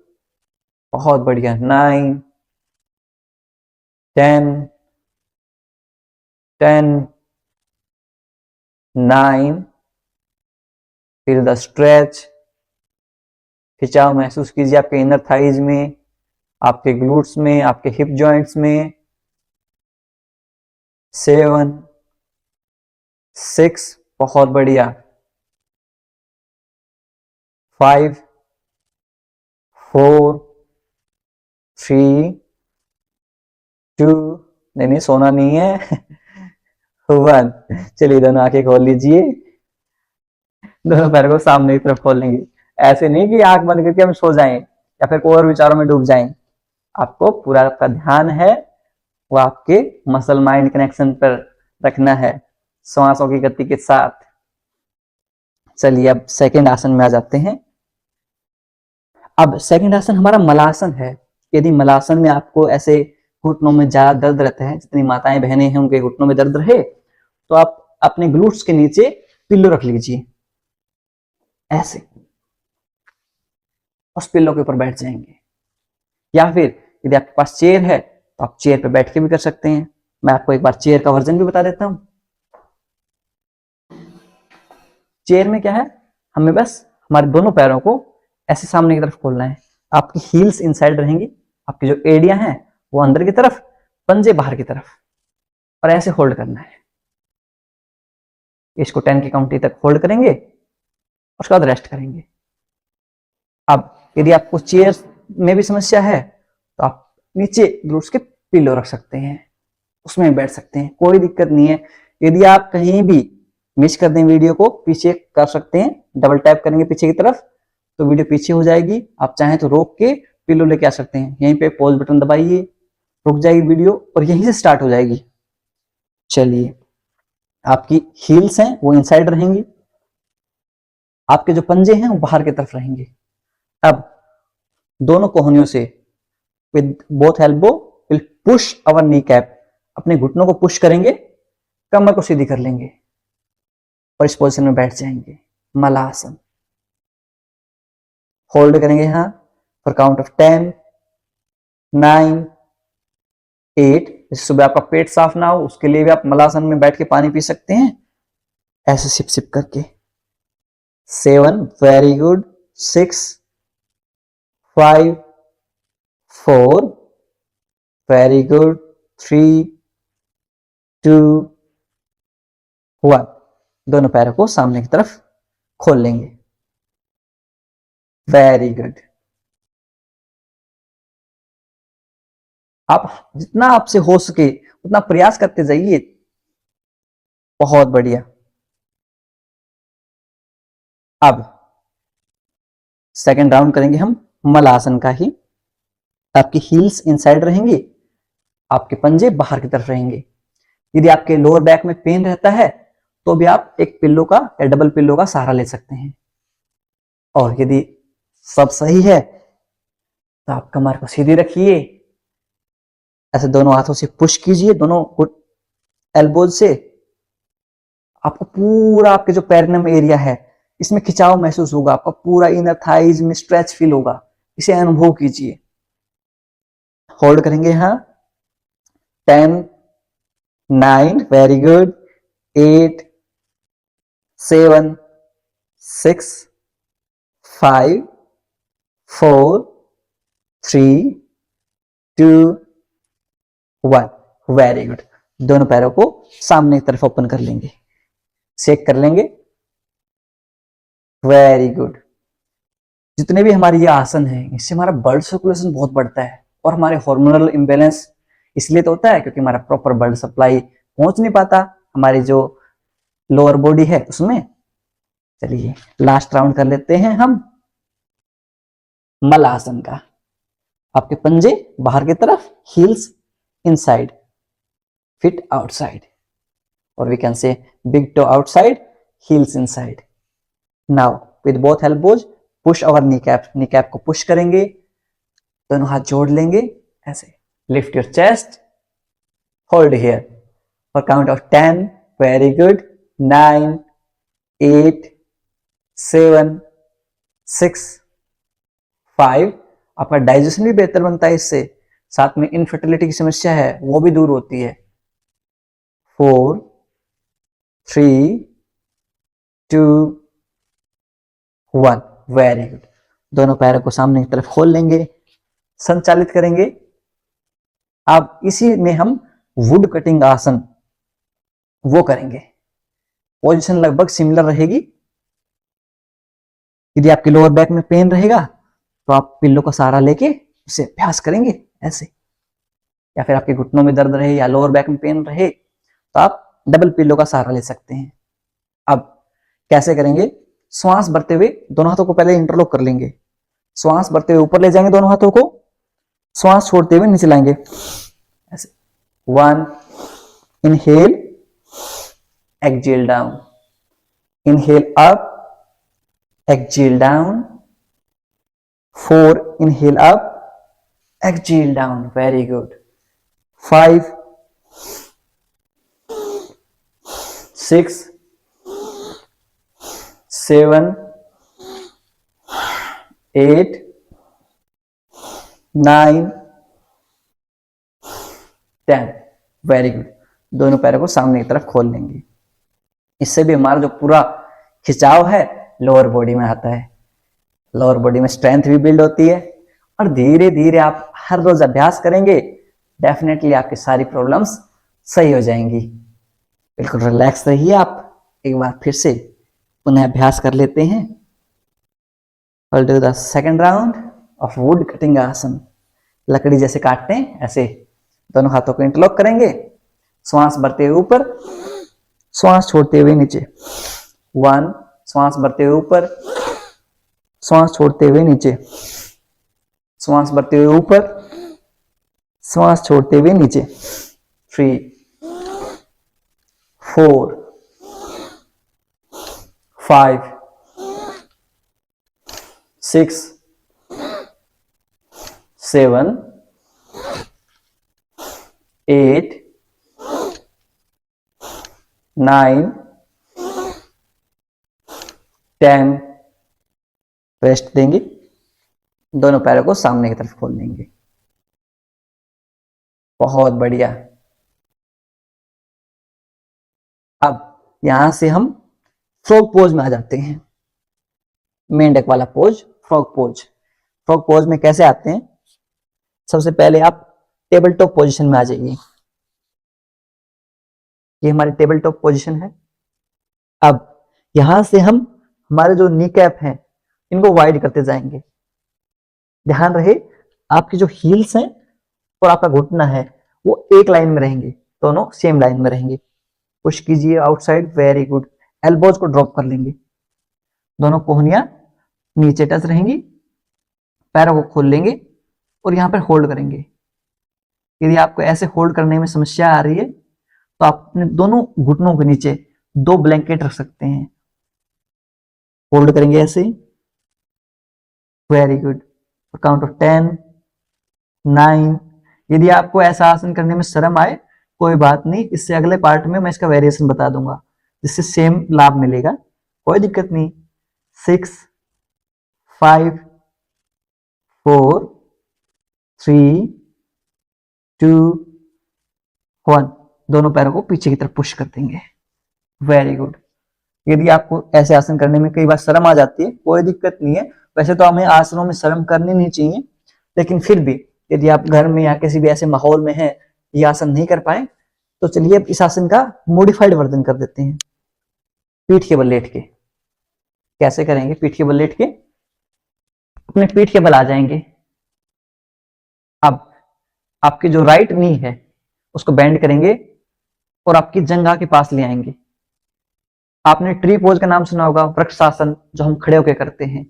बहुत बढ़िया। 9 10 10 9, फील द स्ट्रेच, खिंचाव महसूस कीजिए आपके इनर थाइज में, आपके ग्लूट्स में, आपके हिप जॉइंट्स में। 7 6, बहुत बढ़िया। 5 4 3 2, नहीं सोना नहीं है। 1, चलिए दोनों आंखें खोल लीजिए। दोनों पैरों को सामने की तरफ खोल लेंगे। ऐसे नहीं कि आंख बंद करके हम सो जाएं या फिर कोई और विचारों में डूब जाएं। आपको पूरा आपका ध्यान है वो आपके मसल माइंड कनेक्शन पर रखना है, श्वासों की गति के साथ। चलिए अब सेकंड आसन में आ जाते हैं। अब सेकंड आसन हमारा मलासन है। यदि मलासन में आपको ऐसे घुटनों में ज्यादा दर्द रहता है, जितनी माताएं बहनें हैं उनके घुटनों में दर्द रहे, तो आप अपने ग्लूट्स के नीचे पिल्लो रख लीजिए ऐसे, उस पिल्लो के ऊपर बैठ जाएंगे। या फिर यदि आपके पास चेयर है तो आप चेयर पे बैठ के भी कर सकते हैं। मैं आपको एक बार चेयर का वर्जन भी बता देता हूं। चेयर में क्या है, हमें बस हमारे दोनों पैरों को ऐसे सामने की तरफ खोलना है। आपकी हील्स इनसाइड रहेंगी, आपकी जो एड़ियां हैं वो अंदर की तरफ, पंजे बाहर की तरफ, और ऐसे होल्ड करना है। इसको 10 की काउंटी तक होल्ड करेंगे, उसके बाद रेस्ट करेंगे। अब यदि आपको चेयर में भी समस्या है तो आप नीचे ग्लूट्स के पिलो रख सकते हैं, उसमें बैठ सकते हैं, कोई दिक्कत नहीं है। यदि आप कहीं भी मिस कर दें वीडियो को, पीछे कर सकते हैं, डबल टैप करेंगे पीछे की तरफ तो वीडियो पीछे हो जाएगी। आप चाहें तो रोक के पिलो लेके आ सकते हैं, यहीं पे पॉज बटन दबाइए, रुक जाएगी वीडियो और यहीं से स्टार्ट हो जाएगी। चलिए, आपकी हील्स हैं वो इनसाइड रहेंगी, आपके जो पंजे हैं वो बाहर की तरफ रहेंगे। अब दोनों कोहनियों से with both elbow will push our knee cap, अपने घुटनों को पुश करेंगे, कमर को सीधी कर लेंगे और इस पोजीशन में बैठ जाएंगे, मलासन। होल्ड करेंगे यहां फॉर काउंट ऑफ 10, 9, 8। सुबह आपका पेट साफ ना हो उसके लिए भी आप मलासन में बैठ के पानी पी सकते हैं, ऐसे सिप सिप करके। 7, वेरी गुड। 6, 5, 4, very good. 3, 2, 1। दोनों पैरों को सामने की तरफ खोल लेंगे, वेरी गुड। आप जितना आपसे हो सके उतना प्रयास करते जाइए, बहुत बढ़िया। अब सेकंड राउंड करेंगे हम मलासन का ही। आपकी हील्स इनसाइड रहेंगी, आपके पंजे बाहर की तरफ रहेंगे। यदि आपके लोअर बैक में पेन रहता है तो भी आप एक पिल्लो का या डबल पिल्लो का सहारा ले सकते हैं। और यदि सब सही है तो आप कमर को सीधी रखिए, ऐसे दोनों हाथों से पुश कीजिए, दोनों एल्बोज से। आपको पूरा आपके जो पेरिनेम एरिया है इसमें खिंचाव महसूस होगा, आपका पूरा इनर थाइज में स्ट्रेच फील होगा, इसे अनुभव कीजिए। होल्ड करेंगे यहां 10, 9, वेरी गुड। 8, 7, 6, 5, 4, 3, 2, 1, very good. दोनों पैरों को सामने की तरफ ओपन कर लेंगे, शेक कर लेंगे, वेरी गुड। जितने भी हमारे ये आसन है इससे हमारा ब्लड सर्कुलेशन बहुत बढ़ता है और हमारे हार्मोनल इंबैलेंस इसलिए तो होता है क्योंकि हमारा प्रॉपर ब्लड सप्लाई पहुंच नहीं पाता हमारी जो लोअर बॉडी है उसमें। चलिए लास्ट राउंड कर लेते हैं हम मलासन का। आपके पंजे बाहर की तरफ, हील्स इनसाइड, फिट आउटसाइड, और we can say big toe outside, heels inside. Now with both elbows push our knee cap को पुश करेंगे, दोनों हाथ जोड़ लेंगे ऐसे, lift your chest, hold here for count of 10, very good. 9, 8, 7, 6, 5। आपका डाइजेशन भी बेहतर बनता है इससे, साथ में इनफर्टिलिटी की समस्या है वो भी दूर होती है। 4, 3, 2, 1, वेरी गुड। दोनों पैरों को सामने की तरफ खोल लेंगे, संचालित करेंगे। अब इसी में हम वुड कटिंग आसन वो करेंगे, पोजीशन लगभग सिमिलर रहेगी। यदि आपके लोअर बैक में पेन रहेगा तो आप पिल्लो का सहारा लेके उसे अभ्यास करेंगे ऐसे, या फिर आपके घुटनों में दर्द रहे या लोअर बैक में पेन रहे तो आप डबल पिल्लो का सहारा ले सकते हैं। अब कैसे करेंगे, श्वास भरते हुए दोनों हाथों को पहले इंटरलॉक कर लेंगे, श्वास भरते हुए ऊपर ले जाएंगे दोनों हाथों को, श्वास छोड़ते हुए नीचे लाएंगे ऐसे। 1, inhale, exhale down, inhale up, exhale down. 4, inhale up, Exhale down. Very good. 5, 6, 7, 8, 9, 10. Very good. दोनों पैरों को सामने की तरफ खोल लेंगे. इससे भी हमारा जो पूरा खिंचाव है लोअर बॉडी में आता है. लोअर बॉडी में स्ट्रेंथ भी बिल्ड होती है. और धीरे धीरे आप हर रोज अभ्यास करेंगे, डेफिनेटली आपकी सारी प्रॉब्लम्स सही हो जाएंगी. बिल्कुल रिलैक्स रहिए आप. एक बार फिर से पुनः अभ्यास कर लेते हैं. We'll do the second round of wood cutting आसन. लकड़ी जैसे काटते हैं ऐसे दोनों हाथों को इंटरलॉक करेंगे. श्वास भरते हुए ऊपर, श्वास छोड़ते हुए नीचे. 1, श्वास भरते हुए ऊपर, श्वास छोड़ते हुए नीचे. श्वास भरते हुए ऊपर, श्वास छोड़ते हुए नीचे. 3, 4, 5, 6, 7, 8, 9, 10. रेस्ट देंगे. दोनों पैरों को सामने की तरफ खोल लेंगे. बहुत बढ़िया. अब यहां से हम फ्रॉग पोज में आ जाते हैं. मेंढक वाला pose, frog pose. Frog pose में कैसे आते हैं? सबसे पहले आप टेबल टॉप पोजीशन में आ जाइए. ये हमारी टेबल टॉप पोजीशन है. अब यहां से हम हमारे जो नी कैप हैं इनको वाइड करते जाएंगे. ध्यान रहे आपकी जो हील्स हैं और आपका घुटना है वो एक लाइन में रहेंगे, दोनों सेम लाइन में रहेंगे. पुश कीजिए आउटसाइड. Very good. एल्बोज को ड्रॉप कर लेंगे. दोनों कोहनियां नीचे टच रहेंगी. पैरों को खोल लेंगे और यहां पर होल्ड करेंगे. यदि आपको ऐसे होल्ड करने में समस्या आ रही है तो आप अपने दोनों घुटनों के नीचे 2 ब्लैंकेट रख सकते हैं. होल्ड करेंगे ऐसे. Very good. Count of 10, 9. यदि आपको ऐसा आसन करने में शर्म आए कोई बात नहीं, इससे अगले पार्ट में मैं इसका वेरिएशन बता दूंगा जिससे सेम लाभ मिलेगा. कोई दिक्कत नहीं. 6, 5, 4, 3, 2, 1. दोनों पैरों को पीछे की तरफ पुश कर देंगे. Very good. यदि आपको ऐसे आसन करने में कई बार शर्म आ जाती है कोई दिक्कत नहीं है. वैसे तो हमें आसनों में शर्म करनी नहीं चाहिए, लेकिन फिर भी यदि आप घर में या किसी भी ऐसे माहौल में हैं ये आसन नहीं कर पाए तो चलिए अब इस आसन का मॉडिफाइड वर्जन कर देते हैं. पीठ के बल लेट के. कैसे करेंगे? पीठ के बल लेट के अपने पीठ के बल आ जाएंगे. अब आपकी जो राइट नी है उसको बेंड करेंगे और आपकी जंघा के पास ले आएंगे. आपने ट्री पोज का नाम सुना होगा, वृक्षासन, जो हम खड़े होकर करते हैं.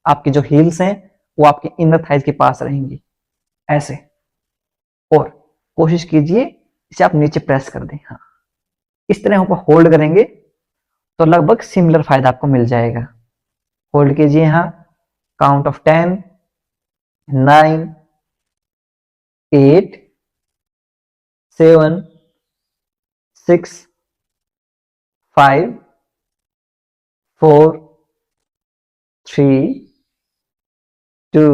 आपकी जो हील्स हैं वो आपके इनर थाइज के पास रहेंगी ऐसे. और कोशिश कीजिए इसे आप नीचे प्रेस कर दें. हाँ, इस तरह ऊपर होल्ड करेंगे तो लगभग सिमिलर फायदा आपको मिल जाएगा. होल्ड कीजिए. हाँ, काउंट ऑफ 10, 9, 8, 7, 6, 5, 4, 3, 2,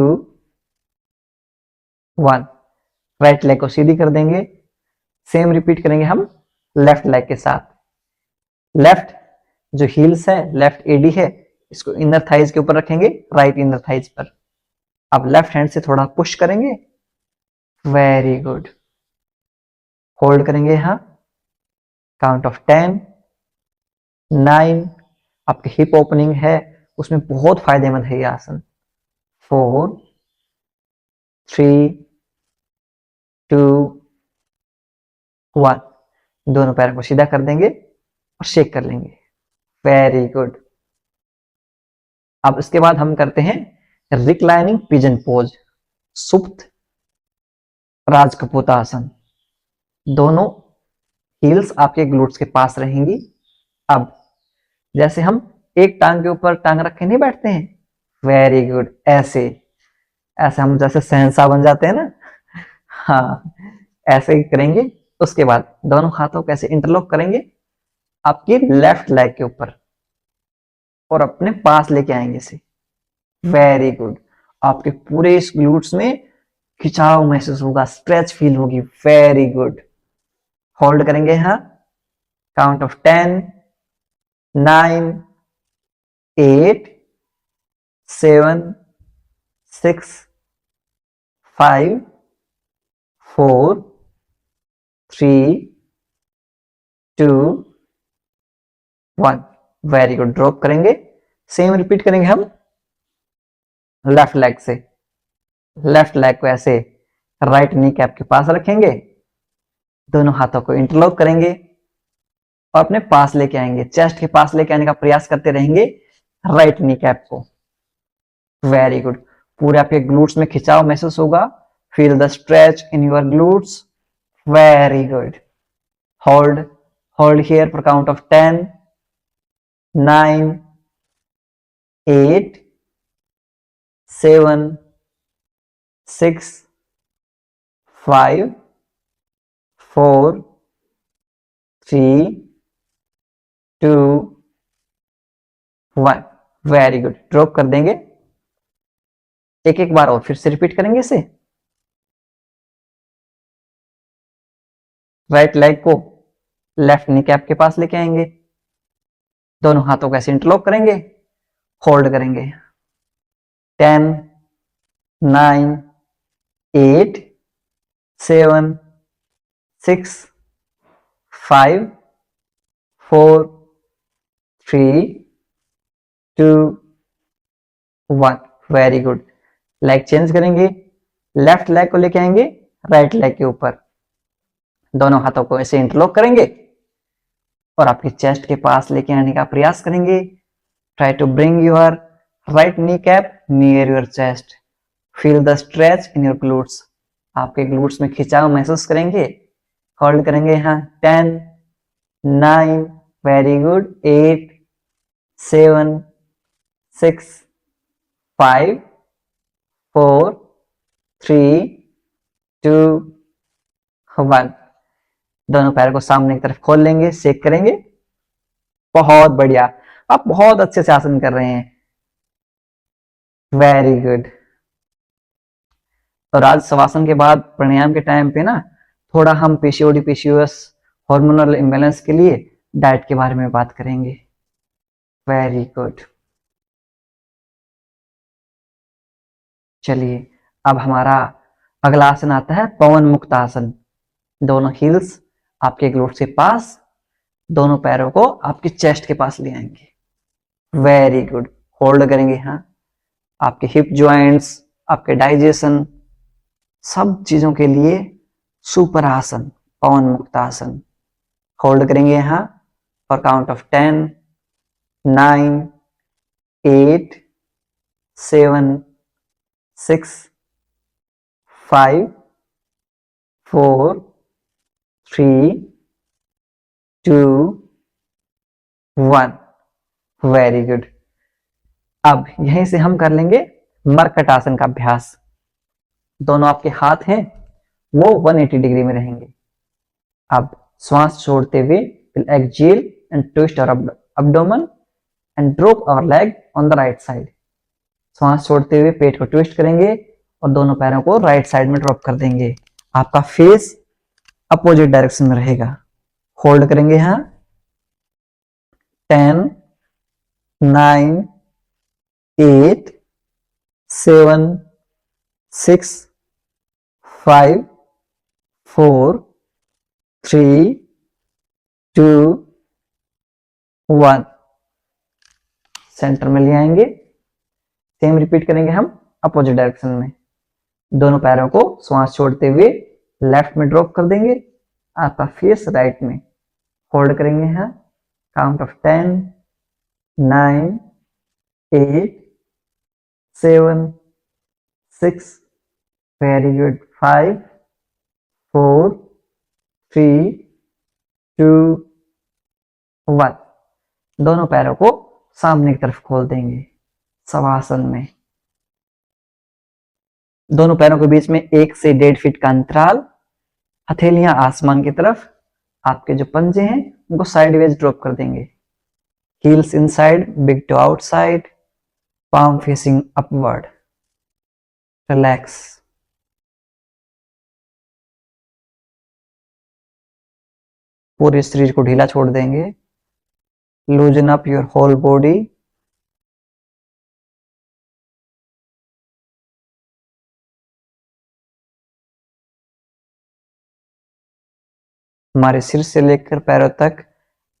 1. राइट लेग को सीधी कर देंगे. सेम रिपीट करेंगे हम लेफ्ट लेग के साथ. लेफ्ट जो हील्स है, लेफ्ट एडी है, इसको इनर थाइज के ऊपर रखेंगे, राइट इनर थाइज पर. अब लेफ्ट हैंड से थोड़ा पुश करेंगे. Very good. होल्ड करेंगे. हाँ, काउंट ऑफ 10, 9. आपकी हिप ओपनिंग है उसमें बहुत फायदेमंद है ये आसन. 4, 3, 2, 1. दोनों पैरों को सीधा कर देंगे और शेक कर लेंगे. Very good. अब इसके बाद हम करते हैं रिक्लाइनिंग पिजन पोज, सुप्त राजकपूत आसन. दोनों हील्स आपके ग्लूट्स के पास रहेंगी. अब जैसे हम एक टांग के ऊपर टांग रख के नहीं बैठते हैं, वेरी गुड, ऐसे ऐसे हम जैसे शहंशाह बन जाते हैं ना, हाँ ऐसे ही करेंगे। उसके बाद दोनों हाथों को ऐसे इंटरलॉक करेंगे आपकी लेफ्ट लेग के ऊपर और अपने पास लेके आएंगे इसे। Very good. आपके पूरे इस ग्लूट्स में खिंचाव महसूस होगा, स्ट्रेच फील होगी। Very good. होल्ड करेंगे यहाँ, count of 10, 9, 8, 7, 6, 5, 4, 3, 2, 1। Very good. Drop करेंगे। सेम रिपीट करेंगे हम लेफ्ट लेग से। लेफ्ट लेग को ऐसे राइट नी कैप के पास रखेंगे, दोनों हाथों को इंटरलॉक करेंगे और अपने पास लेके आएंगे, चेस्ट के पास लेके आने का प्रयास करते रहेंगे राइट नी कैप को। Very good. पूरे आपके ग्लूट्स में खिंचाव महसूस होगा। Feel the stretch in your glutes. Very good. Hold, hold here for count of 10, 9, 8, 7, 6, 5, 4, 3, 2, 1। Very good. Drop कर देंगे। एक एक बार और फिर से रिपीट करेंगे इसे। राइट लेग को लेफ्ट नी कैप के पास लेके आएंगे, दोनों हाथों को ऐसे इंटरलॉक करेंगे, होल्ड करेंगे। 10, 9, 8, 7, 6, 5, 4, 3, 2, 1। Very good. लेग चेंज करेंगे, लेफ्ट लेग को लेके आएंगे राइट लेग के ऊपर, दोनों हाथों को ऐसे इंटरलॉक करेंगे और आपकी चेस्ट के पास लेके आने का प्रयास करेंगे। Try to bring your right knee cap near your chest. Feel the stretch in your glutes. आपके ग्लूट्स में खिंचाव महसूस करेंगे। होल्ड करेंगे यहाँ 10, 9, वेरी गुड, 8, 7, 6, 5, 4, 3, 2, 1। दोनों पैरों को सामने की तरफ खोल लेंगे, शेक करेंगे। बहुत बढ़िया। आप बहुत अच्छे से आसन कर रहे हैं। Very good. और आज शवासन के बाद प्राणायाम के टाइम पे ना थोड़ा हम पीसीओडी पीसीओएस हार्मोनल इम्बैलेंस के लिए डाइट के बारे में बात करेंगे। Very good. चलिए अब हमारा अगला आसन आता है पवन मुक्त आसन। दोनों हील्स आपके ग्लूट्स के पास, दोनों पैरों को आपकी चेस्ट के पास ले आएंगे। Very good. होल्ड करेंगे यहाँ। आपके हिप जॉइंट्स, आपके डाइजेशन, सब चीजों के लिए सुपर आसन पवन मुक्त आसन। होल्ड करेंगे यहाँ for count of 10, 9, 8, 7, 6, 5, 4, 3, 2, 1। Very good. अब यहीं से हम कर लेंगे मरकट आसन का अभ्यास। दोनों आपके हाथ हैं वो 180 डिग्री में रहेंगे। अब श्वास छोड़ते हुए we'll exhale and twist our abdomen and drop our leg on the right side। श्वास छोड़ते हुए पेट को ट्विस्ट करेंगे और दोनों पैरों को राइट साइड में ड्रॉप कर देंगे। आपका फेस अपोजिट डायरेक्शन में रहेगा। होल्ड करेंगे यहाँ 10, 9, 8, 7, 6, 5, 4, 3, 2, 1। सेंटर में ले आएंगे। सेम रिपीट करेंगे हम अपोजिट डायरेक्शन में। दोनों पैरों को श्वास छोड़ते हुए लेफ्ट में ड्रॉप कर देंगे, आपका फेस राइट में। होल्ड करेंगे यहाँ काउंट ऑफ 10, 9, 8, 7, 6, वेरी गुड, 5, 4, 3, 2, 1। दोनों पैरों को सामने की तरफ खोल देंगे शवासन में। दोनों पैरों के बीच में 1 से 1.5 फीट का अंतराल, हथेलियां आसमान की तरफ, आपके जो पंजे हैं उनको साइडवेज ड्रॉप कर देंगे, heels inside, big toe outside, palm facing upward, relax। पूरे शरीर को ढीला छोड़ देंगे, loosen up your whole body। हमारे सिर से लेकर पैरों तक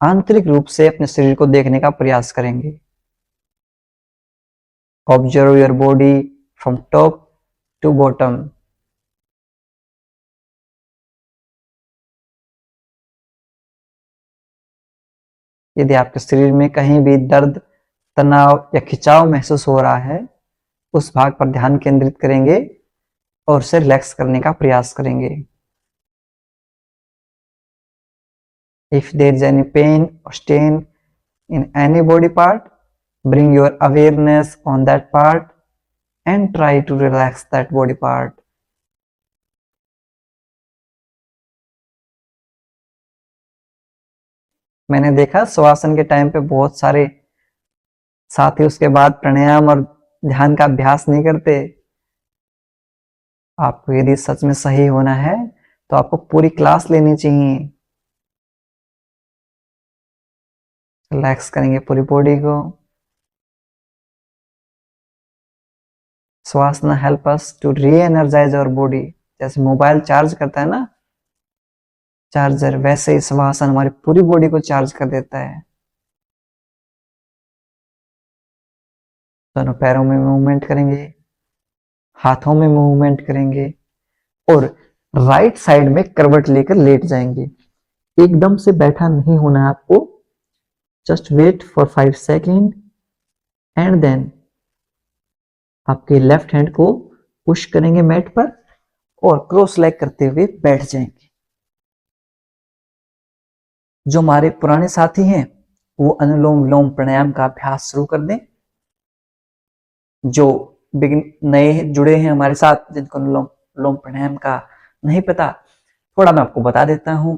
आंतरिक रूप से अपने शरीर को देखने का प्रयास करेंगे। Observe your body from top to bottom. यदि आपके शरीर में कहीं भी दर्द, तनाव या खिंचाव महसूस हो रहा है, उस भाग पर ध्यान केंद्रित करेंगे और उसे रिलैक्स करने का प्रयास करेंगे। If there is any pain or strain in any body part, bring your awareness on that part and try to relax that body part। मैंने देखा श्वासन के टाइम पे बहुत सारे साथी उसके बाद प्राणायाम और ध्यान का अभ्यास नहीं करते। आपको यदि सच में सही होना है तो आपको पूरी क्लास लेनी चाहिए। रिलैक्स करेंगे पूरी बॉडी को। श्वासना help us to reenergize our body. जैसे मोबाइल चार्ज करता है ना चार्जर, वैसे ही श्वासन हमारी पूरी बॉडी को चार्ज कर देता है। दोनों पैरों में मूवमेंट करेंगे, हाथों में मूवमेंट करेंगे और राइट साइड में करवट लेकर लेट जाएंगे। एकदम से बैठा नहीं होना है आपको। Just wait for 5 second and then आपके लेफ्ट हैंड को पुश करेंगे मैट पर और क्रॉस लेग करते हुए बैठ जाएंगे। जो हमारे पुराने साथी हैं वो अनुलोम विलोम प्राणायाम का अभ्यास शुरू कर दें। जो नए जुड़े हैं हमारे साथ, जिनको अनुलोम विलोम प्राणायाम का नहीं पता, थोड़ा मैं आपको बता देता हूं।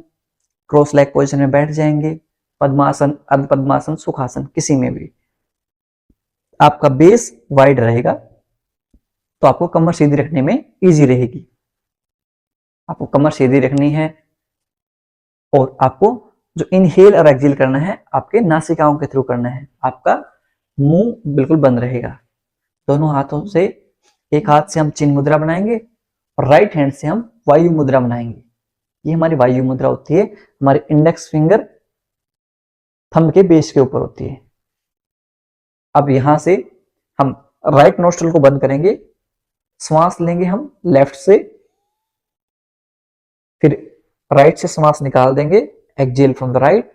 क्रॉस लेग पोजीशन में बैठ जाएंगे, पद्मासन, अर्ध पद्मासन, सुखासन, किसी में भी। आपका बेस वाइड रहेगा तो आपको कमर सीधी रखने में इजी रहेगी। आपको कमर सीधी रखनी है और आपको जो इनहेल और एक्सहेल करना है आपके नासिकाओं के थ्रू करना है। आपका मुंह बिल्कुल बंद रहेगा। दोनों हाथों से, एक हाथ से हम चिन्ह मुद्रा बनाएंगे और राइट हैंड से हम वायु मुद्रा बनाएंगे। ये हमारी वायु मुद्रा होती है। हमारे इंडेक्स फिंगर थंब के बेस के ऊपर होती है। अब यहां से हम राइट नोस्ट्रल को बंद करेंगे, श्वास लेंगे हम लेफ्ट से, फिर राइट से श्वास निकाल देंगे, exhale from the right.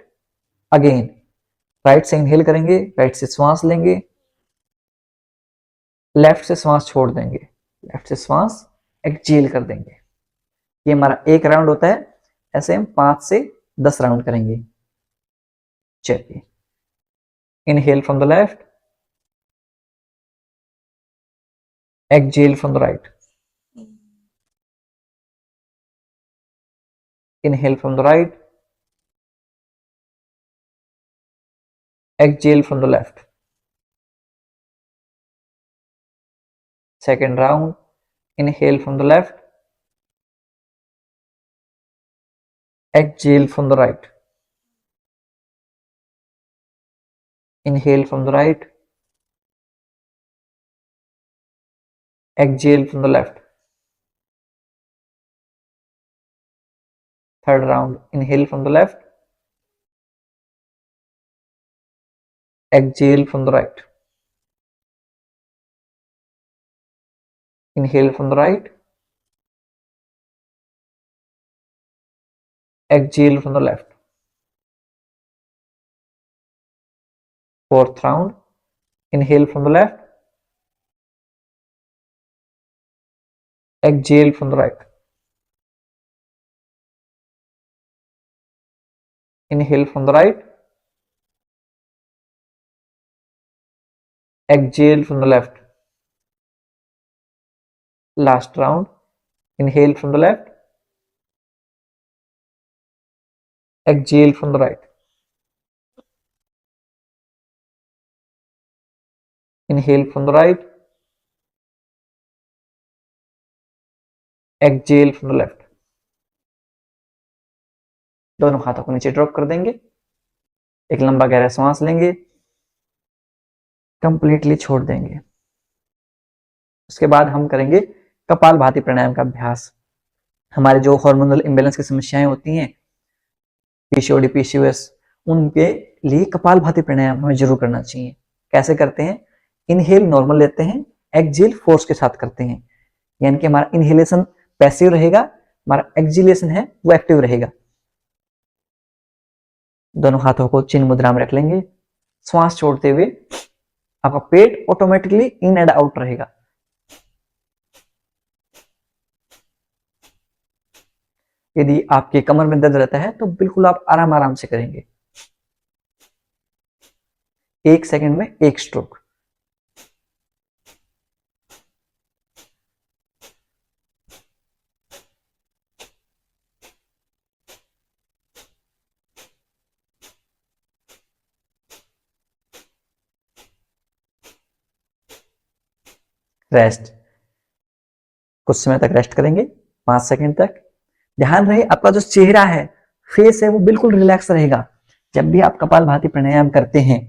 Again right से इनहेल करेंगे, राइट से श्वास लेंगे, लेफ्ट से श्वास छोड़ देंगे, लेफ्ट से श्वास एक्सहेल कर देंगे। ये हमारा एक राउंड होता है। ऐसे हम 5 से 10 राउंड करेंगे। चलिए, inhale from the left, exhale from the right, inhale from the right, exhale from the left। Second round, inhale from the left, exhale from the right, inhale from the right, exhale from the left। Third round, inhale from the left, exhale from the right, inhale from the right, exhale from the left। Fourth round, inhale from the left, exhale from the right, inhale from the right, exhale from the left। Last round. Inhale from the left. Exhale from the right. Inhale from the right. Exhale from the left. दोनों हाथों को नीचे ड्रॉप कर देंगे, एक लंबा गहरा सांस लेंगे, कंप्लीटली छोड़ देंगे। उसके बाद हम करेंगे कपालभाति प्राणायाम का अभ्यास। हमारे जो हार्मोनल इम्बैलेंस की समस्याएं होती हैं, पीसीओडी, पीसीओएस, उनके लिए कपालभाति प्राणायाम हमें जरूर करना चाहिए। कैसे करते हैं? इनहेल नॉर्मल लेते हैं, एक्सहेल फोर्स के साथ करते हैं, यानी कि हमारा इनहेलेशन पैसिव रहेगा, हमारा एक्सहेलेशन है वो एक्टिव रहेगा। दोनों हाथों को चिन्ह मुद्रा में रख लेंगे। श्वास छोड़ते हुए आपका पेट ऑटोमेटिकली इन एंड आउट रहेगा। यदि आपके कमर में दर्द रहता है तो बिल्कुल आप आराम आराम से करेंगे। 1 सेकंड में 1 स्ट्रोक। रेस्ट, कुछ समय तक रेस्ट करेंगे, 5 सेकंड तक। ध्यान रहे आपका जो चेहरा है, फेस है, वो बिल्कुल रिलैक्स रहेगा। जब भी आप कपालभाति प्राणायाम करते हैं,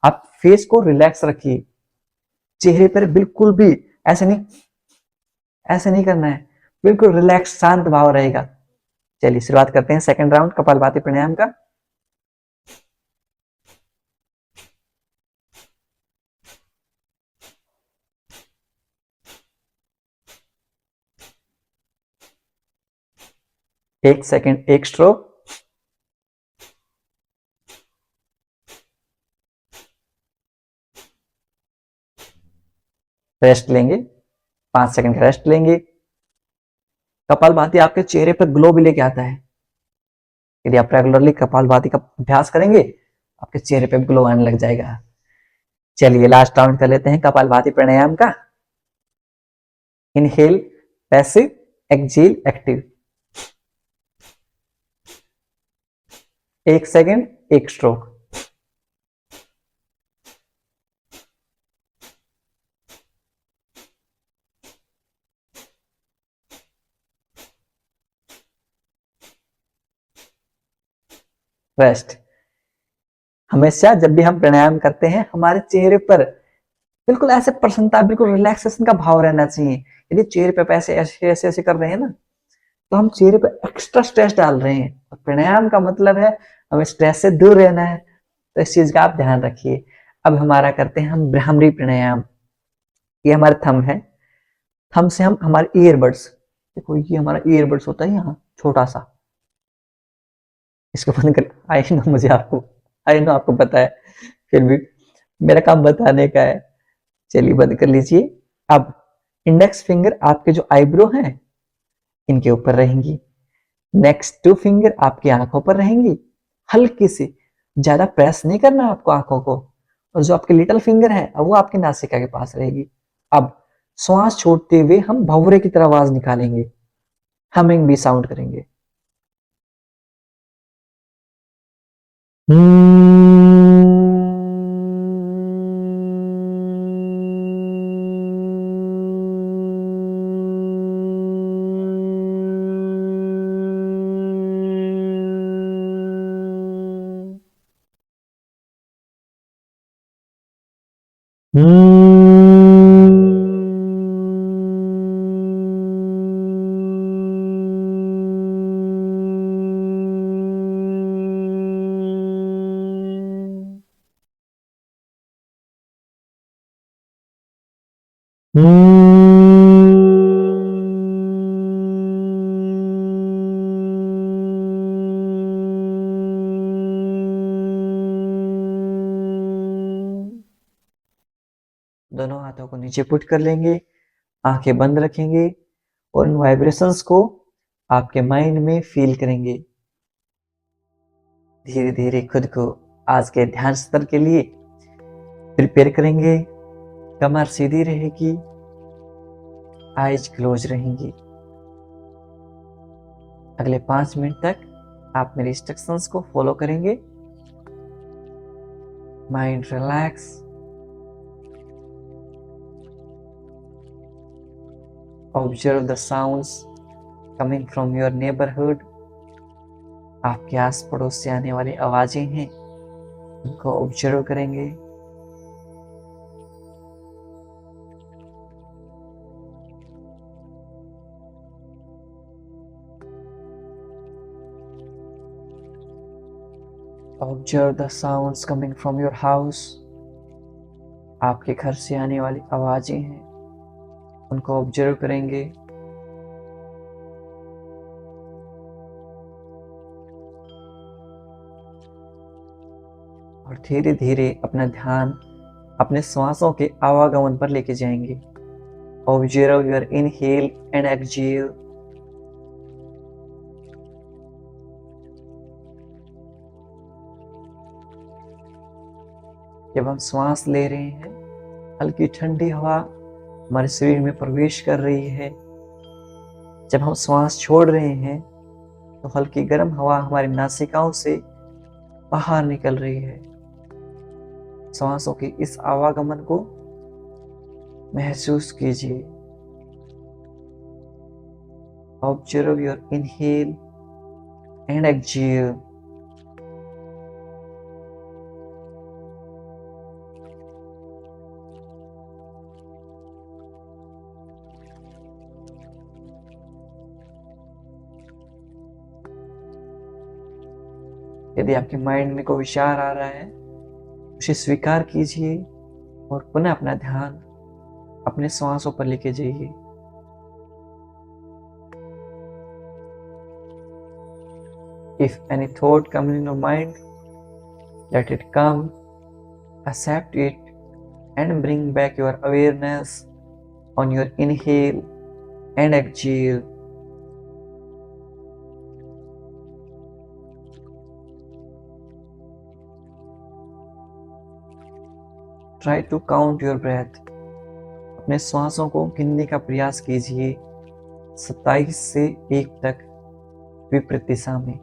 आप फेस को रिलैक्स रखिए। चेहरे पर बिल्कुल भी ऐसे नहीं करना है, बिल्कुल रिलैक्स शांत भाव रहेगा। चलिए शुरुआत करते हैं सेकंड राउंड कपालभाति प्राणायाम का। एक सेकंड 1 स्ट्रोक। रेस्ट लेंगे, 5 सेकंड का रेस्ट लेंगे। कपालभाति आपके चेहरे पर ग्लो भी लेके आता है। यदि आप रेगुलरली कपालभाति का अभ्यास करेंगे, आपके चेहरे पे ग्लो आने लग जाएगा। चलिए लास्ट राउंड कर लेते हैं कपालभाति प्राणायाम का। Inhale passive, exhale active. 1 second 1 stroke. Rest. हमेशा जब भी हम प्राणायाम करते हैं, हमारे चेहरे पर बिल्कुल ऐसे प्रसन्नता, बिल्कुल रिलैक्सेशन का भाव रहना चाहिए। यदि चेहरे पे ऐसे ऐसे ऐसे कर रहे हैं ना, तो हम चेहरे पे एक्स्ट्रा स्ट्रेस डाल रहे हैं। और प्राणायाम का मतलब है हमें स्ट्रेस से दूर रहना है, तो इस चीज का आप ध्यान रखिए। अब हमारा करते हैं हम भ्रामरी प्राणायाम। ये हमारे थंब है, थंब से हम हमारे ईयरबड्स, देखो ये हमारा ईयरबड्स होता है यहाँ छोटा सा, इसको बंद कर। आई नो आपको पता है, फिर भी मेरा काम बताने का है। चलिए बंद कर लीजिए। अब इंडेक्स फिंगर आपके जो आईब्रो हैं इनके ऊपर रहेंगी, नेक्स्ट 2 फिंगर आपकी आंखों पर रहेंगी। हल्की सी, ज्यादा प्रेस नहीं करना आपको आंखों को। और जो आपकी लिटिल फिंगर है वो आपकी नासिका के पास रहेगी। अब श्वास छोड़ते हुए हम भंवरे की तरह आवाज निकालेंगे, हमिंग भी साउंड करेंगे। दोनों हाथों को नीचे पुट कर लेंगे, आंखें बंद रखेंगे और इन वाइब्रेशंस को आपके माइंड में फील करेंगे। धीरे धीरे खुद को आज के ध्यान सत्र के लिए प्रिपेयर करेंगे। कमर सीधी रहेगी, आइज क्लोज रहेंगी। अगले 5 मिनट तक आप मेरे इंस्ट्रक्शंस को फॉलो करेंगे। Mind relax, observe the sounds coming from your neighbourhood. आपके आस पड़ोस से आने वाली आवाजें हैं, उनको ऑब्जर्व करेंगे। Observe the sounds coming from your house. आपके घर से आने वाली आवाजें हैं, उनको ऑब्जर्व करेंगे। और धीरे धीरे अपना ध्यान अपने श्वासों के आवागमन पर लेके जाएंगे। Observe your inhale and exhale. जब हम श्वास ले रहे हैं, हल्की ठंडी हवा हमारे शरीर में प्रवेश कर रही है। जब हम श्वास छोड़ रहे हैं तो हल्की गर्म हवा हमारी नासिकाओं से बाहर निकल रही है। श्वासों के इस आवागमन को महसूस कीजिए। Observe your inhale and exhale. यदि आपके माइंड में कोई विचार आ रहा है, उसे स्वीकार कीजिए और पुनः अपना ध्यान अपने श्वासों पर लेके जाइए। If any thought comes in your mind, let it come, accept it, and bring back your awareness on your inhale and exhale. Try to count your breath. अपने श्वासों को गिनने का प्रयास कीजिए 27 से 1 तक विपरीत दिशा में।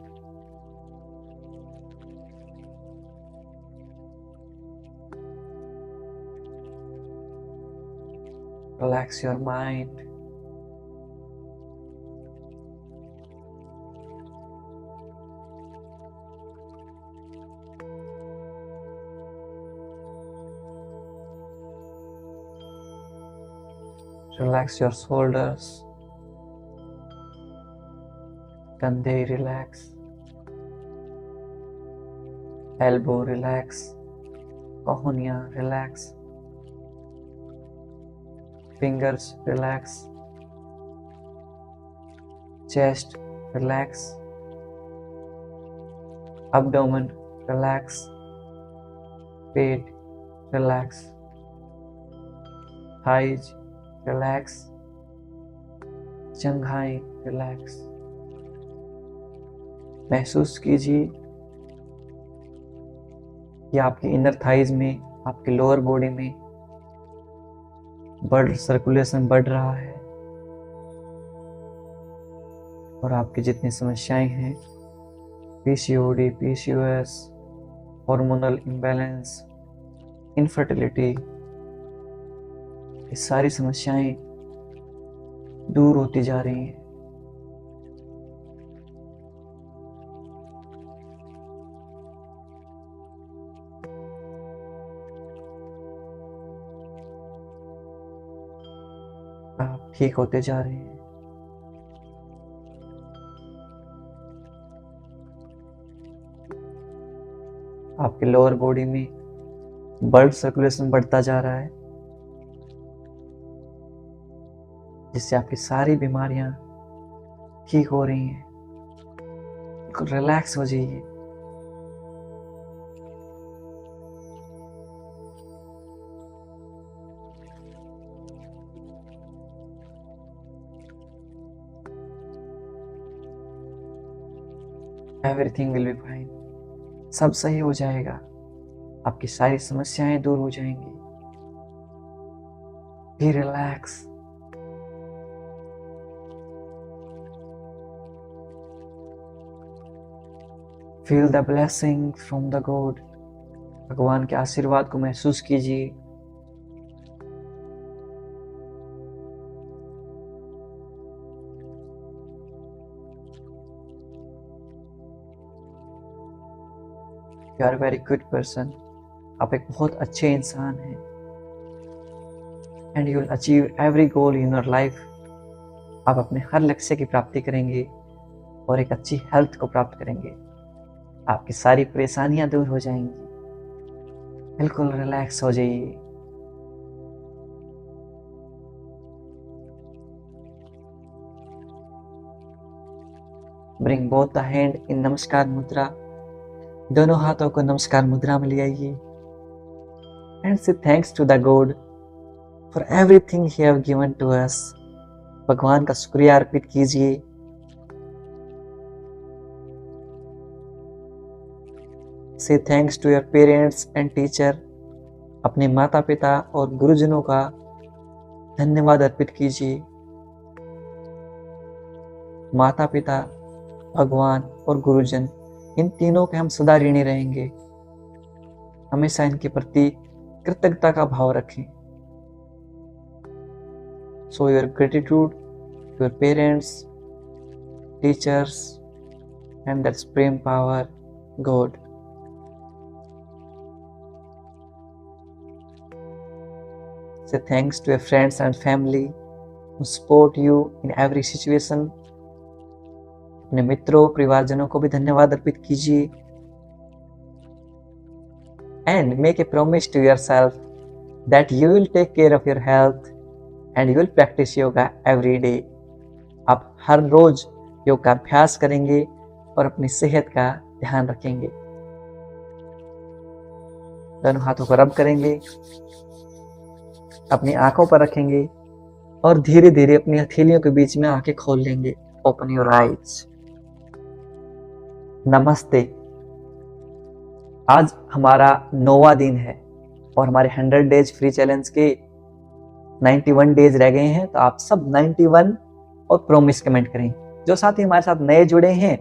Relax your mind. Relax your shoulders. Kandhe relax. Elbow relax. Kohunia relax. Fingers relax. Chest relax. Abdomen relax. Pate relax. Thighs relax. जंघाएं रिलैक्स। महसूस कीजिए कि आपके इनर थाइज में, आपके लोअर बॉडी में ब्लड सर्कुलेशन बढ़ रहा है और आपकी जितनी समस्याएं हैं, PCOD, PCOS, hormonal imbalance, infertility, ये सारी समस्याएं दूर होती जा रही हैं। आप ठीक होते जा रहे हैं। आपके लोअर बॉडी में ब्लड सर्कुलेशन बढ़ता जा रहा है, जिससे आपकी सारी बीमारियां ठीक हो रही हैं। बिल्कुल रिलैक्स हो जाइए। Everything will be fine. सब सही हो जाएगा। आपकी सारी समस्याएं दूर हो जाएंगी। Be relax. Feel the blessing from the God. भगवान के आशीर्वाद को महसूस कीजिए। You are very good person. आप एक बहुत अच्छे इंसान हैं। And you will achieve every goal in your life. आप अपने हर लक्ष्य की प्राप्ति करेंगे और एक अच्छी हेल्थ को प्राप्त करेंगे। आपकी सारी परेशानियां दूर हो जाएंगी। बिल्कुल रिलैक्स हो जाइए। Bring both the hand in नमस्कार मुद्रा। दोनों हाथों को नमस्कार मुद्रा में ले आइए। And say thanks to the God for everything he have given to us. भगवान का शुक्रिया अर्पित कीजिए। Say thanks to your parents and teacher. अपने माता पिता और गुरुजनों का धन्यवाद अर्पित कीजिए। माता पिता, भगवान और गुरुजन, इन तीनों के हम सदा ऋणी रहेंगे। हमेशा इनके प्रति कृतज्ञता का भाव रखें। So your gratitude to your parents, teachers and that supreme power God. Say thanks to your friends and family who support you in every situation. अपने मित्रों, परिवारजनों को भी धन्यवाद अर्पित कीजिए। And make a promise to yourself that you will take care of your health and you will practice yoga every day. आप हर रोज योग का अभ्यास करेंगे और अपनी सेहत का ध्यान रखेंगे। दोनों हाथों को रब करेंगे, अपनी आंखों पर रखेंगे और धीरे धीरे अपनी हथेलियों के बीच में आंखें खोल लेंगे। Open your eyes. नमस्ते। आज हमारा 9वां दिन है और हमारे 100 डेज फ्री चैलेंज के 91 डेज रह गए हैं। तो आप सब 91 और प्रोमिस कमेंट करें। जो साथी हमारे साथ नए जुड़े हैं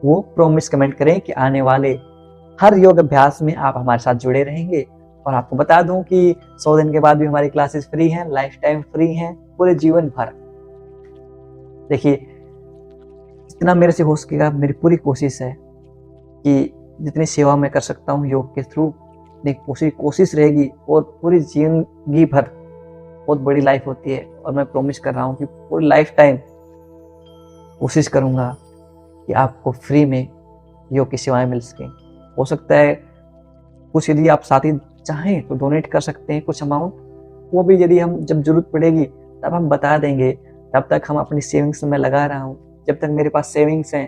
वो प्रोमिस कमेंट करें कि आने वाले हर योग अभ्यास में आप हमारे साथ जुड़े रहेंगे। और आपको बता दूं कि 100 दिन के बाद भी हमारी क्लासेस फ्री हैं, लाइफ टाइम फ्री हैं, पूरे जीवन भर। देखिए, जितना मेरे से हो सकेगा मेरी पूरी कोशिश है कि जितनी सेवा मैं कर सकता हूँ योग के थ्रू, पूरी कोशिश रहेगी। और पूरी जिंदगी भर बहुत बड़ी लाइफ होती है और मैं प्रॉमिस कर रहा हूँ कि पूरी लाइफ टाइम कोशिश करूँगा कि आपको फ्री में योग की सेवाएं मिल सकें। हो सकता है कुछ यदि आप साथी चाहें तो डोनेट कर सकते हैं कुछ अमाउंट, वो भी यदि हम जब जरूरत पड़ेगी तब हम बता देंगे। तब तक हम अपनी सेविंग्स में लगा रहा हूँ। जब तक मेरे पास सेविंग्स हैं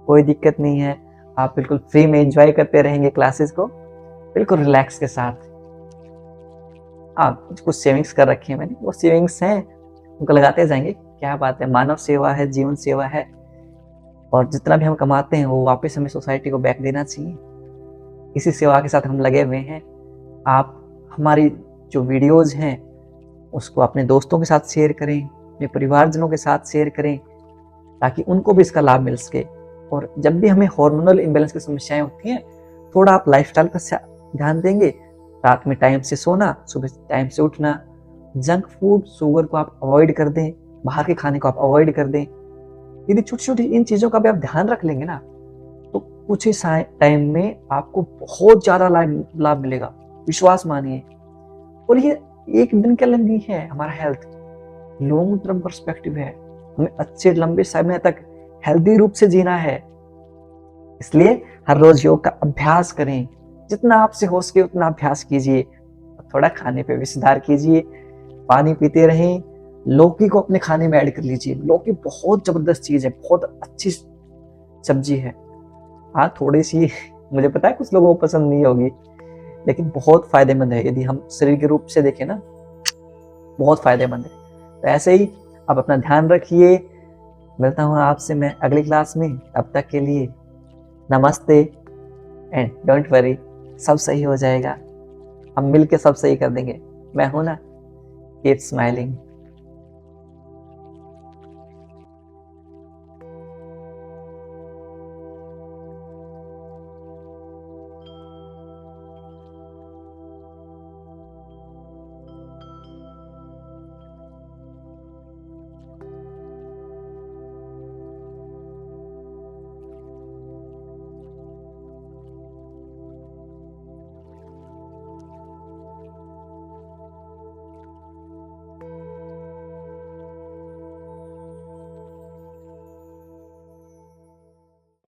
कोई दिक्कत नहीं है। आप बिल्कुल फ्री में एंजॉय करते रहेंगे क्लासेस को, बिल्कुल रिलैक्स के साथ। कुछ सेविंग्स कर रखी है मैंने, वो सेविंग्स हैं उनको लगाते जाएंगे। क्या बात है, मानव सेवा है, जीवन सेवा है। और जितना भी हम कमाते हैं वो वापस हमें सोसाइटी को बैक देना चाहिए। इसी सेवा के साथ हम लगे हुए हैं। आप हमारी जो वीडियोस हैं उसको अपने दोस्तों के साथ शेयर करें, अपने परिवारजनों के साथ शेयर करें, ताकि उनको भी इसका लाभ मिल सके। और जब भी हमें हार्मोनल इम्बैलेंस की समस्याएं होती हैं, थोड़ा आप लाइफस्टाइल का ध्यान देंगे। रात में टाइम से सोना, सुबह टाइम से उठना, जंक फूड, शुगर को आप अवॉइड कर दें, बाहर के खाने को आप अवॉइड कर दें। यदि छोटी छोटी इन चीज़ों का भी आप ध्यान रख लेंगे ना, तो कुछ ही टाइम में आपको बहुत ज़्यादा लाभ मिलेगा, विश्वास मानिए। और ये एक दिन के लिए नहीं है, हमारा हेल्थ लॉन्ग टर्म पर्सपेक्टिव है। हमें अच्छे लंबे समय तक हेल्दी रूप से जीना है। इसलिए हर रोज योग का अभ्यास करें। जितना आपसे हो सके उतना अभ्यास कीजिए। थोड़ा खाने पे भी सुधार कीजिए, पानी पीते रहें। लौकी को अपने खाने में ऐड कर लीजिए। लौकी बहुत जबरदस्त चीज है, बहुत अच्छी सब्जी है। हाँ, थोड़ी सी मुझे पता है कुछ लोगों को पसंद नहीं होगी, लेकिन बहुत फायदेमंद है। यदि हम शरीर के रूप से देखें ना, बहुत फायदेमंद है। तो ऐसे ही आप अपना ध्यान रखिए। मिलता हूँ आपसे मैं अगली क्लास में। तब तक के लिए नमस्ते एंड डोंट वरी, सब सही हो जाएगा। हम मिलके सब सही कर देंगे। मैं हूं ना, कीप स्माइलिंग।